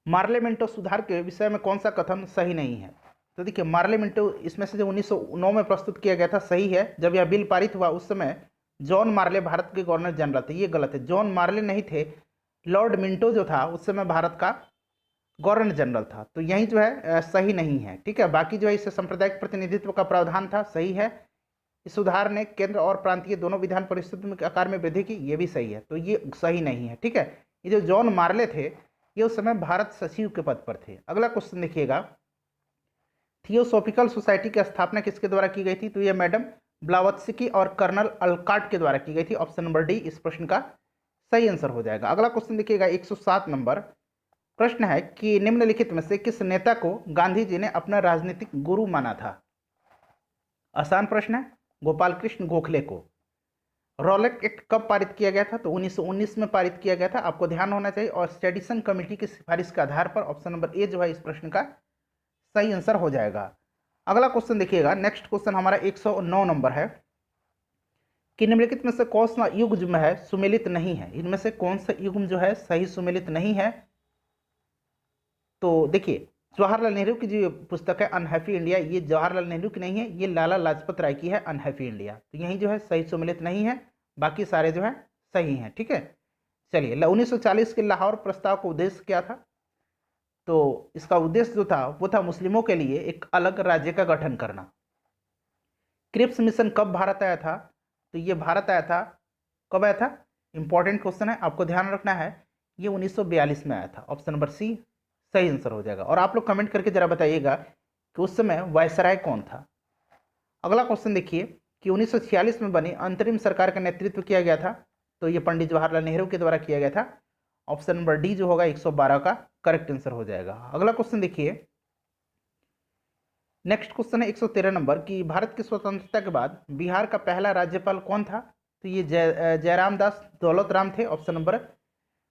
मार्लेमेंटो सुधार के विषय में कौन सा कथन सही नहीं है? तो देखिए मार्लेमेंटो इसमें से जो 1909 में प्रस्तुत किया गया था सही है। जब यह बिल पारित हुआ उस समय जॉन मार्ले भारत के गवर्नर जनरल थे, ये गलत है। जॉन मार्ले नहीं थे, लॉर्ड मिंटो जो था उस समय भारत का गवर्नर जनरल था। तो यही जो है सही नहीं है। ठीक है, बाकी जो है इससे सांप्रदायिक प्रतिनिधित्व का प्रावधान था, सही है। इस सुधार ने केंद्र और प्रांतीय दोनों विधान परिषद में आकार में वृद्धि की, ये भी सही है। तो ये सही नहीं है। ठीक है, ये जो जॉन मार्ले थे ये उस समय भारत सचिव के पद पर थे। अगला क्वेश्चन देखिएगा थियोसॉफिकल सोसाइटी की स्थापना किसके द्वारा की गई थी? तो ये मैडम ब्लावत्स्की और कर्नल अल्काट के द्वारा की गई थी। ऑप्शन नंबर डी इस प्रश्न का सही आंसर हो जाएगा। अगला क्वेश्चन देखिएगा 107 नंबर प्रश्न है कि निम्नलिखित में से किस नेता को गांधी जी ने अपना राजनीतिक गुरु माना था? आसान प्रश्न है। गोपाल कृष्ण गोखले को। रॉलेट एक्ट कब पारित किया गया था? तो 1919 में पारित किया गया था, आपको ध्यान होना चाहिए, और स्टेडिसन कमेटी की सिफारिश के आधार पर। ऑप्शन नंबर ए जो है इस प्रश्न का सही आंसर हो जाएगा। अगला क्वेश्चन देखिएगा, नेक्स्ट क्वेश्चन हमारा 109 नंबर है कि निम्नलिखित में से कौन सा युग जो है सुमेलित नहीं है? इनमें से कौन सा युग जो है सही सुमेलित नहीं है? तो देखिए जवाहरलाल नेहरू की जो पुस्तक है अनहैप्पी इंडिया, ये जवाहरलाल नेहरू की नहीं है, ये लाला लाजपत राय की है अनहैप्पी इंडिया। तो यही जो है सही सुमेलित नहीं है, बाकी सारे जो है सही हैं। ठीक है, चलिए 1940 के लाहौर प्रस्ताव का उद्देश्य क्या था? तो इसका उद्देश्य जो था वो था मुस्लिमों के लिए एक अलग राज्य का गठन करना। क्रिप्स मिशन कब भारत आया था? तो ये भारत आया था, कब आया था? इंपॉर्टेंट क्वेश्चन है, आपको ध्यान रखना है, ये 1942 में आया था। ऑप्शन नंबर सी सही आंसर हो जाएगा। और आप लोग कमेंट करके जरा बताइएगा कि उस समय वायसराय कौन था। अगला क्वेश्चन देखिए कि 1946 में बनी अंतरिम सरकार का नेतृत्व किया गया था, तो ये पंडित जवाहरलाल नेहरू के द्वारा किया गया था। ऑप्शन नंबर डी जो होगा 112 का करेक्ट आंसर हो जाएगा। अगला क्वेश्चन देखिए, नेक्स्ट क्वेश्चन है 113 नंबर कि भारत की स्वतंत्रता के बाद बिहार का पहला राज्यपाल कौन था? तो ये जयराम दास दौलत राम थे। Option number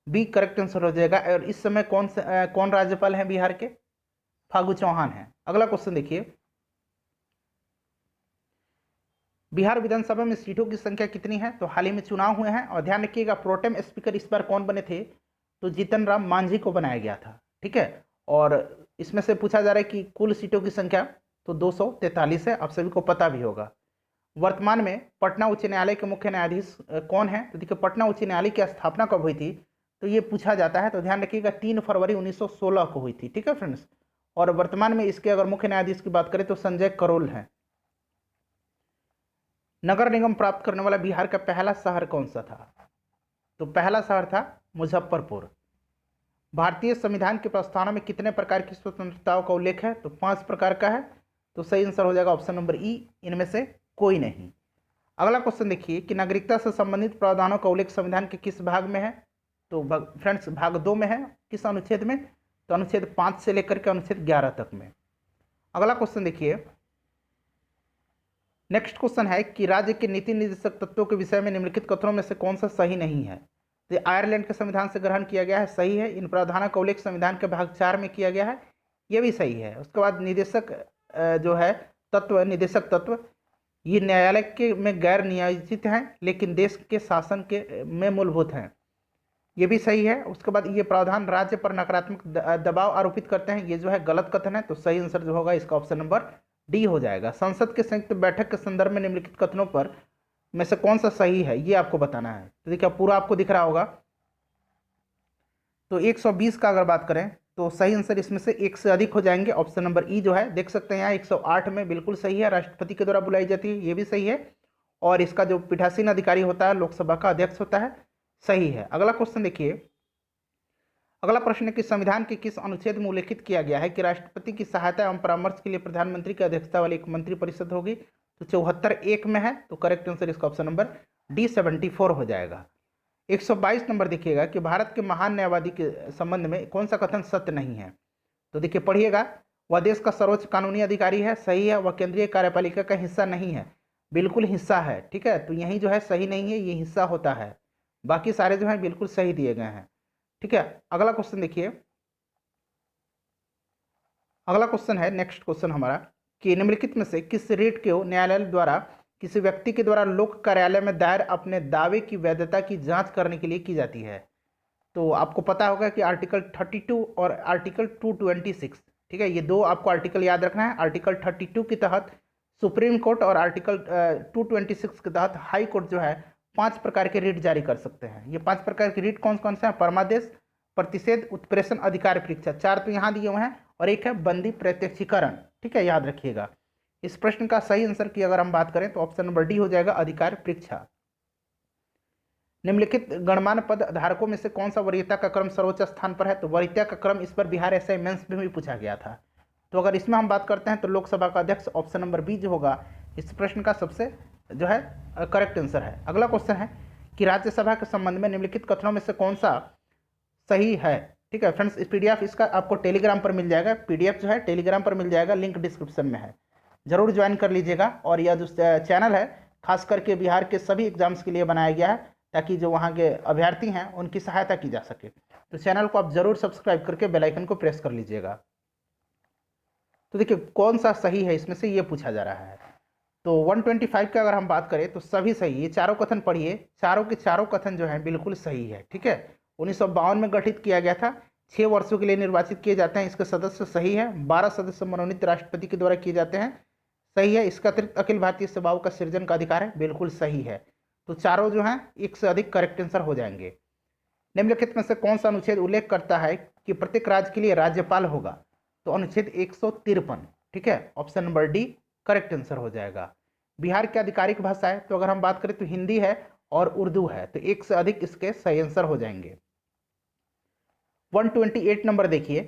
B correct answer हो जाएगा। और इस समय कौन राज्यपाल हैं बिहार के? फागू चौहान हैं। अगला क्वेश्चन देखिए, बिहार विधानसभा में सीटों की संख्या कितनी है? तो हाल ही में चुनाव हुए हैं, और ध्यान रखिएगा प्रोटेम स्पीकर इस बार कौन बने थे? तो जीतन राम मांझी को बनाया गया था। ठीक है, और इसमें से पूछा जा रहा है कि कुल सीटों की संख्या तो 243 है, आप सभी को पता भी होगा। वर्तमान में पटना उच्च न्यायालय के मुख्य न्यायाधीश कौन है? तो देखिए पटना उच्च न्यायालय की स्थापना कब हुई थी? तो ये पूछा जाता है, तो ध्यान रखिएगा 3 फरवरी 1916 को हुई थी। ठीक है फ्रेंड्स, और वर्तमान में इसके अगर मुख्य न्यायाधीश की बात करें तो संजय करोल हैं। नगर निगम प्राप्त करने वाला बिहार का पहला शहर कौन सा था? तो पहला शहर था मुजफ्फरपुर। भारतीय संविधान के प्रस्तावना में कितने प्रकार की स्वतंत्रताओं का उल्लेख है? तो 5 प्रकार का है। तो सही आंसर हो जाएगा ऑप्शन नंबर ई, इनमें से कोई नहीं। अगला क्वेश्चन देखिए कि नागरिकता से संबंधित प्रावधानों का उल्लेख संविधान के किस भाग में है? तो फ्रेंड्स भाग 2 में है। किस अनुच्छेद में? तो अनुच्छेद 5 से लेकर के अनुच्छेद 11 तक में। अगला क्वेश्चन देखिए, नेक्स्ट क्वेश्चन है कि राज्य के नीति निर्देशक तत्वों के विषय में निम्नलिखित कथनों में से कौन सा सही नहीं है? तो आयरलैंड के संविधान से ग्रहण किया गया है, सही है। इन प्रावधानों का उल्लेख संविधान के भाग 4 में किया गया है, यह भी सही है। उसके बाद निदेशक जो है तत्व, निदेशक तत्व, ये न्यायालय के में गैर नियोजित हैं लेकिन देश के शासन के में मूलभूत हैं, ये भी सही है। उसके बाद ये प्रावधान राज्य पर नकारात्मक दबाव आरोपित करते हैं, ये जो है गलत कथन है। तो सही आंसर जो होगा इसका ऑप्शन नंबर डी हो जाएगा। संसद के संयुक्त बैठक के संदर्भ में निम्नलिखित कथनों पर में से कौन सा सही है, ये आपको बताना है। तो देखिए पूरा आपको दिख रहा होगा। तो 120 का अगर बात करें तो सही आंसर इसमें से एक से अधिक हो जाएंगे। ऑप्शन नंबर ई जो है देख सकते हैं यहाँ 108 में बिल्कुल सही है, राष्ट्रपति के द्वारा बुलाई जाती है, ये भी सही है। और इसका जो पीठासीन अधिकारी होता है लोकसभा का अध्यक्ष होता है, सही है। अगला क्वेश्चन देखिए, अगला प्रश्न है कि संविधान के किस अनुच्छेद में उल्लेखित किया गया है कि राष्ट्रपति की सहायता एवं परामर्श के लिए प्रधानमंत्री की अध्यक्षता वाली एक मंत्रिपरिषद होगी? तो 74(1) में है। तो करेक्ट आंसर इसका ऑप्शन नंबर डी 74 हो जाएगा। 122 नंबर देखिएगा कि भारत के महान न्यायवादी के संबंध में कौन सा कथन सत्य नहीं है? तो देखिए पढ़िएगा, वह देश का सर्वोच्च कानूनी अधिकारी है, सही है। वह केंद्रीय कार्यपालिका का हिस्सा नहीं है, बिल्कुल हिस्सा है, ठीक है। तो यही जो है सही नहीं है, ये हिस्सा होता है। बाकी सारे जो है बिल्कुल सही दिए गए हैं, ठीक है। अगला क्वेश्चन देखिए, अगला क्वेश्चन है नेक्स्ट क्वेश्चन हमारा कि निम्नलिखित में से किस रिट को न्यायालय द्वारा किसी व्यक्ति के द्वारा लोक कार्यालय में दायर अपने दावे की वैधता की जांच करने के लिए की जाती है? तो आपको पता होगा कि आर्टिकल 32 और आर्टिकल 226, ठीक है, ये दो आपको आर्टिकल याद रखना है। आर्टिकल 32 के तहत सुप्रीम कोर्ट और आर्टिकल 226 के तहत हाई कोर्ट जो है 5 प्रकार के रिट जारी कर सकते हैं। ये 5 प्रकार के रिट कौन कौन से हैं? परमादेश, प्रतिषेध, उत्प्रेषण, अधिकार परीक्षा, 4 तो यहाँ दिए हुए हैं, और एक है बंदी प्रत्यक्षीकरण, ठीक है, याद रखिएगा। इस प्रश्न का सही आंसर की अगर हम बात करें तो ऑप्शन नंबर डी हो जाएगा, अधिकार परीक्षा। निम्नलिखित गणमान्य पद धारकों में से कौन सा वरीयता का क्रम सर्वोच्च स्थान पर है? तो वरीयता का क्रम इस पर बिहार एसआई मेंस में भी पूछा गया था। तो अगर इसमें हम बात करते हैं तो लोकसभा का अध्यक्ष, ऑप्शन नंबर बी जो होगा इस प्रश्न का सबसे जो है करेक्ट आंसर है। अगला क्वेश्चन है कि राज्यसभा के संबंध में निम्नलिखित कथनों में से कौन सा सही है? ठीक है फ्रेंड्स, इस पीडीएफ इसका आपको टेलीग्राम पर मिल जाएगा, पीडीएफ जो है टेलीग्राम पर मिल जाएगा, लिंक डिस्क्रिप्शन में है, जरूर ज्वाइन कर लीजिएगा। और यह जो चैनल है खास करके बिहार के सभी एग्जाम्स के लिए बनाया गया है ताकि जो वहाँ के अभ्यर्थी हैं उनकी सहायता की जा सके। तो चैनल को आप जरूर सब्सक्राइब करके बेल आइकन को प्रेस कर लीजिएगा। तो देखिए कौन सा सही है इसमें से, ये पूछा जा रहा है। तो 125 की अगर हम बात करें तो सभी सही, ये चारों कथन पढ़िए, चारों के चारों कथन जो है बिल्कुल सही है, ठीक है। 1952 में गठित किया गया था, 6 वर्षों के लिए निर्वाचित किए जाते हैं इसके सदस्य, सही है। 12 सदस्य मनोनीत राष्ट्रपति के द्वारा किए जाते हैं, सही है। इसका अतिरिक्त अखिल भारतीय सेवाओं का सृजन का अधिकार है, बिल्कुल सही है। तो चारों जो हैं एक से अधिक करेक्ट आंसर हो जाएंगे। निम्नलिखित में से कौन सा अनुच्छेद उल्लेख करता है कि प्रत्येक राज्य के लिए राज्यपाल होगा? तो अनुच्छेद 153, ठीक है, option number D correct answer हो जाएगा। बिहार की आधिकारिक भाषा है तो अगर हम बात करें तो हिंदी है और उर्दू है, तो एक से अधिक इसके सही आंसर हो जाएंगे। 128 नंबर देखिए,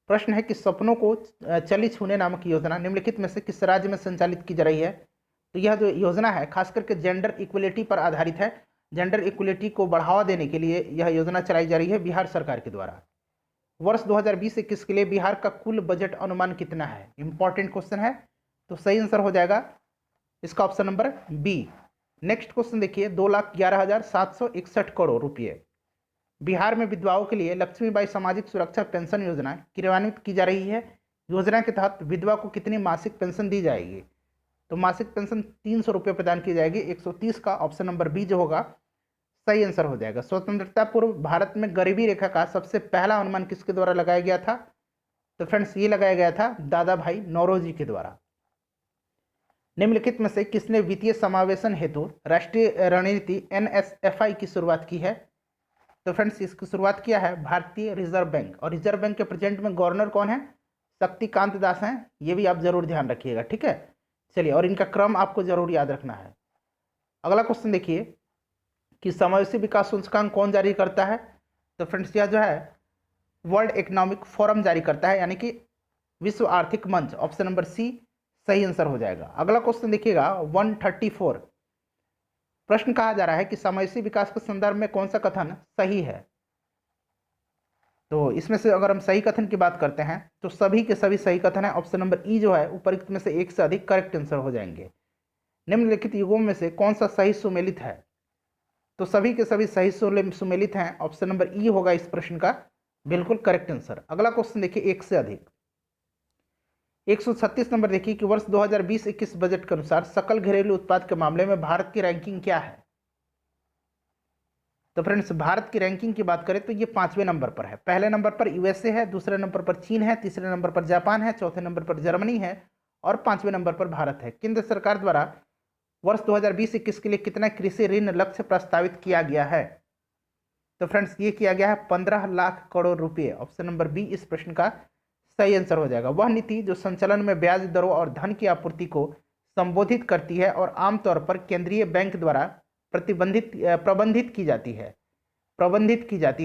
प्रश्न है कि सपनों को चली छूने नामक योजना निम्नलिखित में से किस राज्य में संचालित की जा रही है? तो यह जो योजना है खास करके जेंडर इक्वलिटी पर आधारित है। जेंडर इक्वलिटी को बढ़ावा देने के लिए यह योजना चलाई जा रही है बिहार सरकार के द्वारा। वर्ष 2020-21 के लिए बिहार का कुल बजट अनुमान कितना है? इंपॉर्टेंट क्वेश्चन है, तो सही आंसर हो जाएगा इसका option number B. Next question देखिए, 2,11,761 करोड़ रुपये बिहार में विधवाओं के लिए लक्ष्मीबाई सामाजिक सुरक्षा पेंशन योजना क्रियान्वित की जा रही है। योजना के तहत विधवा को कितनी मासिक पेंशन दी जाएगी? तो मासिक पेंशन 300 रुपये प्रदान की जाएगी। 130 का ऑप्शन नंबर बी जो होगा सही आंसर हो जाएगा। स्वतंत्रता पूर्व भारत में गरीबी रेखा का सबसे पहला अनुमान किसके द्वारा लगाया गया था? तो फ्रेंड्स ये लगाया गया था दादा भाई नौरोजी के द्वारा। निम्नलिखित में से किसने वित्तीय समावेशन हेतु राष्ट्रीय रणनीति NSFI की शुरुआत की है? तो फ्रेंड्स इसकी शुरुआत किया है भारतीय रिजर्व बैंक, और रिजर्व बैंक के प्रेजेंट में गवर्नर कौन है? शक्तिकांत दास हैं, ये भी आप जरूर ध्यान रखिएगा, ठीक है। चलिए, और इनका क्रम आपको जरूर याद रखना है। अगला क्वेश्चन देखिए कि समावेशी विकास सूचकांक कौन जारी करता है। तो फ्रेंड्स यह जो है वर्ल्ड इकोनॉमिक फोरम जारी करता है, यानी कि विश्व आर्थिक मंच। ऑप्शन नंबर सी सही आंसर हो जाएगा। अगला क्वेश्चन देखिएगा 134। प्रश्न कहा जा रहा है कि समावेशी विकास के संदर्भ में कौन सा कथन सही है। तो इसमें से अगर हम सही कथन की बात करते हैं तो सभी के सभी सही कथन है। ऑप्शन नंबर ई जो है उपरोक्त में से एक से अधिक करेक्ट आंसर हो जाएंगे। निम्नलिखित युगों में से कौन सा सही सुमेलित है। तो सभी के सभी सही सुमेलित हैं। ऑप्शन नंबर ई होगा इस प्रश्न का बिल्कुल करेक्ट आंसर। अगला क्वेश्चन देखिए एक से अधिक 136 नंबर देखिए कि वर्ष 2020-21 बजट के अनुसार सकल घरेलू उत्पाद के मामले में भारत की रैंकिंग क्या है। तो फ्रेंड्स भारत की रैंकिंग की बात करें तो ये 5वें नंबर पर है। पहले नंबर पर यूएसए है, दूसरे नंबर पर चीन है, तीसरे नंबर पर जापान है, चौथे नंबर पर जर्मनी है और 5वें नंबर पर भारत है। केंद्र सरकार द्वारा वर्ष 2020-21 के लिए कितना कृषि ऋण लक्ष्य प्रस्तावित किया गया है। तो फ्रेंड्स ये किया गया है 15 लाख करोड़ रुपए। ऑप्शन नंबर बी इस प्रश्न का सही आंसर हो जाएगा। वह नीति जो संचालन में ब्याज दरों और धन की आपूर्ति को संबोधित करती है और आमतौर पर केंद्रीय बैंक द्वारा प्रबंधित की जाती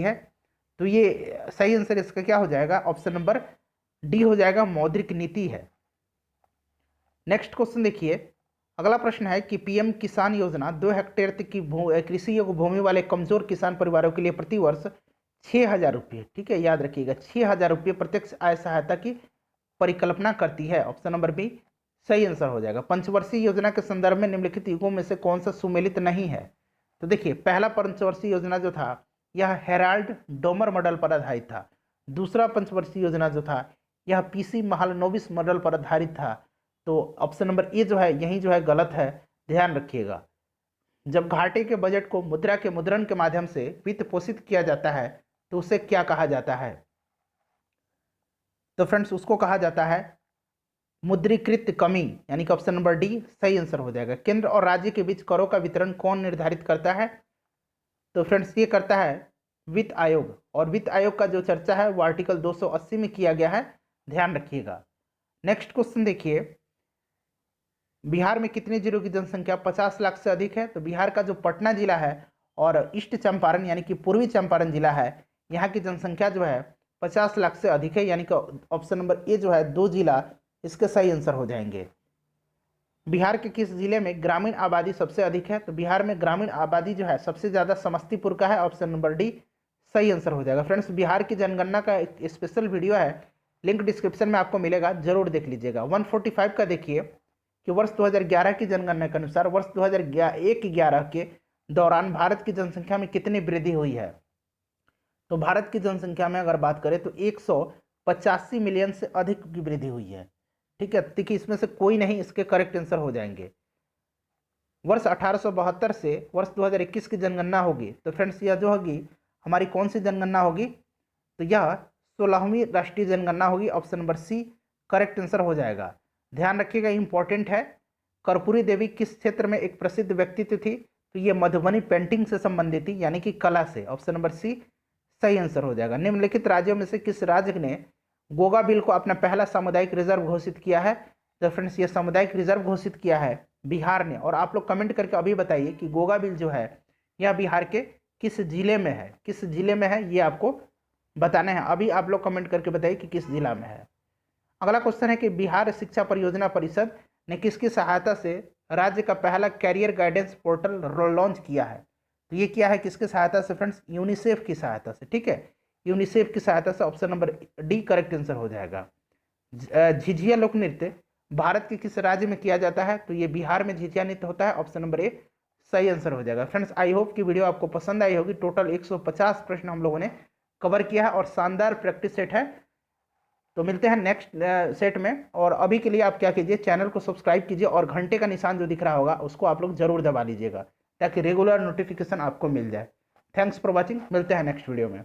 है। तो ये सही आंसर इसका क्या हो जाएगा। ऑप्शन नंबर डी हो जाएगा, मौद्रिक नीति है। नेक्स्ट क्वेश्चन देखिए, अगला प्रश्न है कि पीएम किसान योजना 2 हेक्टेयर तक की कृषि योग्य भूमि वाले कमजोर किसान परिवारों के लिए प्रति वर्ष 6,000 रुपये, ठीक है, याद रखिएगा 6,000 रुपये प्रत्यक्ष आय सहायता की परिकल्पना करती है। ऑप्शन नंबर बी सही आंसर हो जाएगा। पंचवर्षीय योजना के संदर्भ में निम्नलिखित युगों में से कौन सा सुमेलित नहीं है। तो देखिए पहला पंचवर्षीय योजना जो था यह हेराल्ड डोमर मॉडल पर आधारित था। दूसरा पंचवर्षीय योजना जो था यह पीसी महालनोबिस मॉडल पर आधारित था। तो ऑप्शन नंबर ए जो है यही जो है गलत है, ध्यान रखिएगा। जब घाटे के बजट को मुद्रा के मुद्रण के माध्यम से वित्त पोषित किया जाता है तो उसे क्या कहा जाता है। तो फ्रेंड्स उसको कहा जाता है मुद्रीकृत कमी, यानी कि ऑप्शन नंबर डी सही आंसर हो जाएगा। केंद्र और राज्य के बीच करों का वितरण कौन निर्धारित करता है। तो फ्रेंड्स ये करता है वित्त आयोग, और वित्त आयोग का जो चर्चा है वो आर्टिकल 280 में किया गया है, ध्यान रखिएगा। नेक्स्ट क्वेश्चन देखिए, बिहार में कितने जिलों की जनसंख्या 50 लाख से अधिक है। तो बिहार का जो पटना जिला है और ईस्ट चंपारण यानी कि पूर्वी चंपारण जिला है, यहाँ की जनसंख्या जो है 50 लाख से अधिक है, यानी कि ऑप्शन नंबर ए जो है 2 जिला इसके सही आंसर हो जाएंगे। बिहार के किस जिले में ग्रामीण आबादी सबसे अधिक है। तो बिहार में ग्रामीण आबादी जो है सबसे ज़्यादा समस्तीपुर का है। ऑप्शन नंबर डी सही आंसर हो जाएगा। फ्रेंड्स बिहार की जनगणना का एक स्पेशल वीडियो है, लिंक डिस्क्रिप्शन में आपको मिलेगा, जरूर देख लीजिएगा। 145 का देखिए कि वर्ष 2011 की जनगणना के अनुसार वर्ष 2001-11 के दौरान भारत की जनसंख्या में कितनी वृद्धि हुई है। तो भारत की जनसंख्या में अगर बात करें तो 185 मिलियन से अधिक की वृद्धि हुई है, ठीक है। देखिए इसमें से कोई नहीं इसके करेक्ट आंसर हो जाएंगे। वर्ष 1872 से वर्ष 2021 की जनगणना होगी। तो फ्रेंड्स यह जो होगी हमारी कौन सी जनगणना होगी। तो यह 16वीं राष्ट्रीय जनगणना होगी। Option number C correct answer हो जाएगा। ध्यान रखिएगा इंपॉर्टेंट है। कर्पूरी देवी किस क्षेत्र में एक प्रसिद्ध व्यक्तित्व थी। तो ये मधुबनी पेंटिंग से संबंधित थी, यानी कि कला से। ऑप्शन नंबर सी सही आंसर हो जाएगा। निम्नलिखित राज्यों में से किस राज्य ने गोगा बिल को अपना पहला सामुदायिक रिजर्व घोषित किया है। तो फ्रेंड्स ये सामुदायिक रिजर्व घोषित किया है बिहार ने। और आप लोग कमेंट करके अभी बताइए कि गोगा बिल जो है यह बिहार के किस जिले में है, किस जिले में है ये आपको बताना है। अभी आप लोग कमेंट करके बताइए कि किस जिला में है। अगला क्वेश्चन है कि बिहार शिक्षा परियोजना परिषद ने किसकी सहायता से राज्य का पहला कैरियर गाइडेंस पोर्टल लॉन्च किया है। तो ये किया है किसकी सहायता से फ्रेंड्स, यूनिसेफ की सहायता से, ठीक है, यूनिसेफ की सहायता से। Option number D correct answer हो जाएगा। झिझिया लोक नृत्य भारत के किस राज्य में किया जाता है। तो ये बिहार में झिझिया नृत्य होता है। ऑप्शन नंबर ए सही आंसर हो जाएगा। फ्रेंड्स आई होप कि वीडियो आपको पसंद आई होगी। टोटल 150 प्रश्न हम लोगों ने कवर किया है और शानदार प्रैक्टिस सेट है। तो मिलते हैं नेक्स्ट सेट में। और अभी के लिए आप क्या कीजिए, चैनल को सब्सक्राइब कीजिए और घंटे का निशान जो दिख रहा होगा उसको आप लोग जरूर दबा लीजिएगा ताकि रेगुलर नोटिफिकेशन आपको मिल जाए। थैंक्स फॉर वॉचिंग, मिलते हैं नेक्स्ट वीडियो में।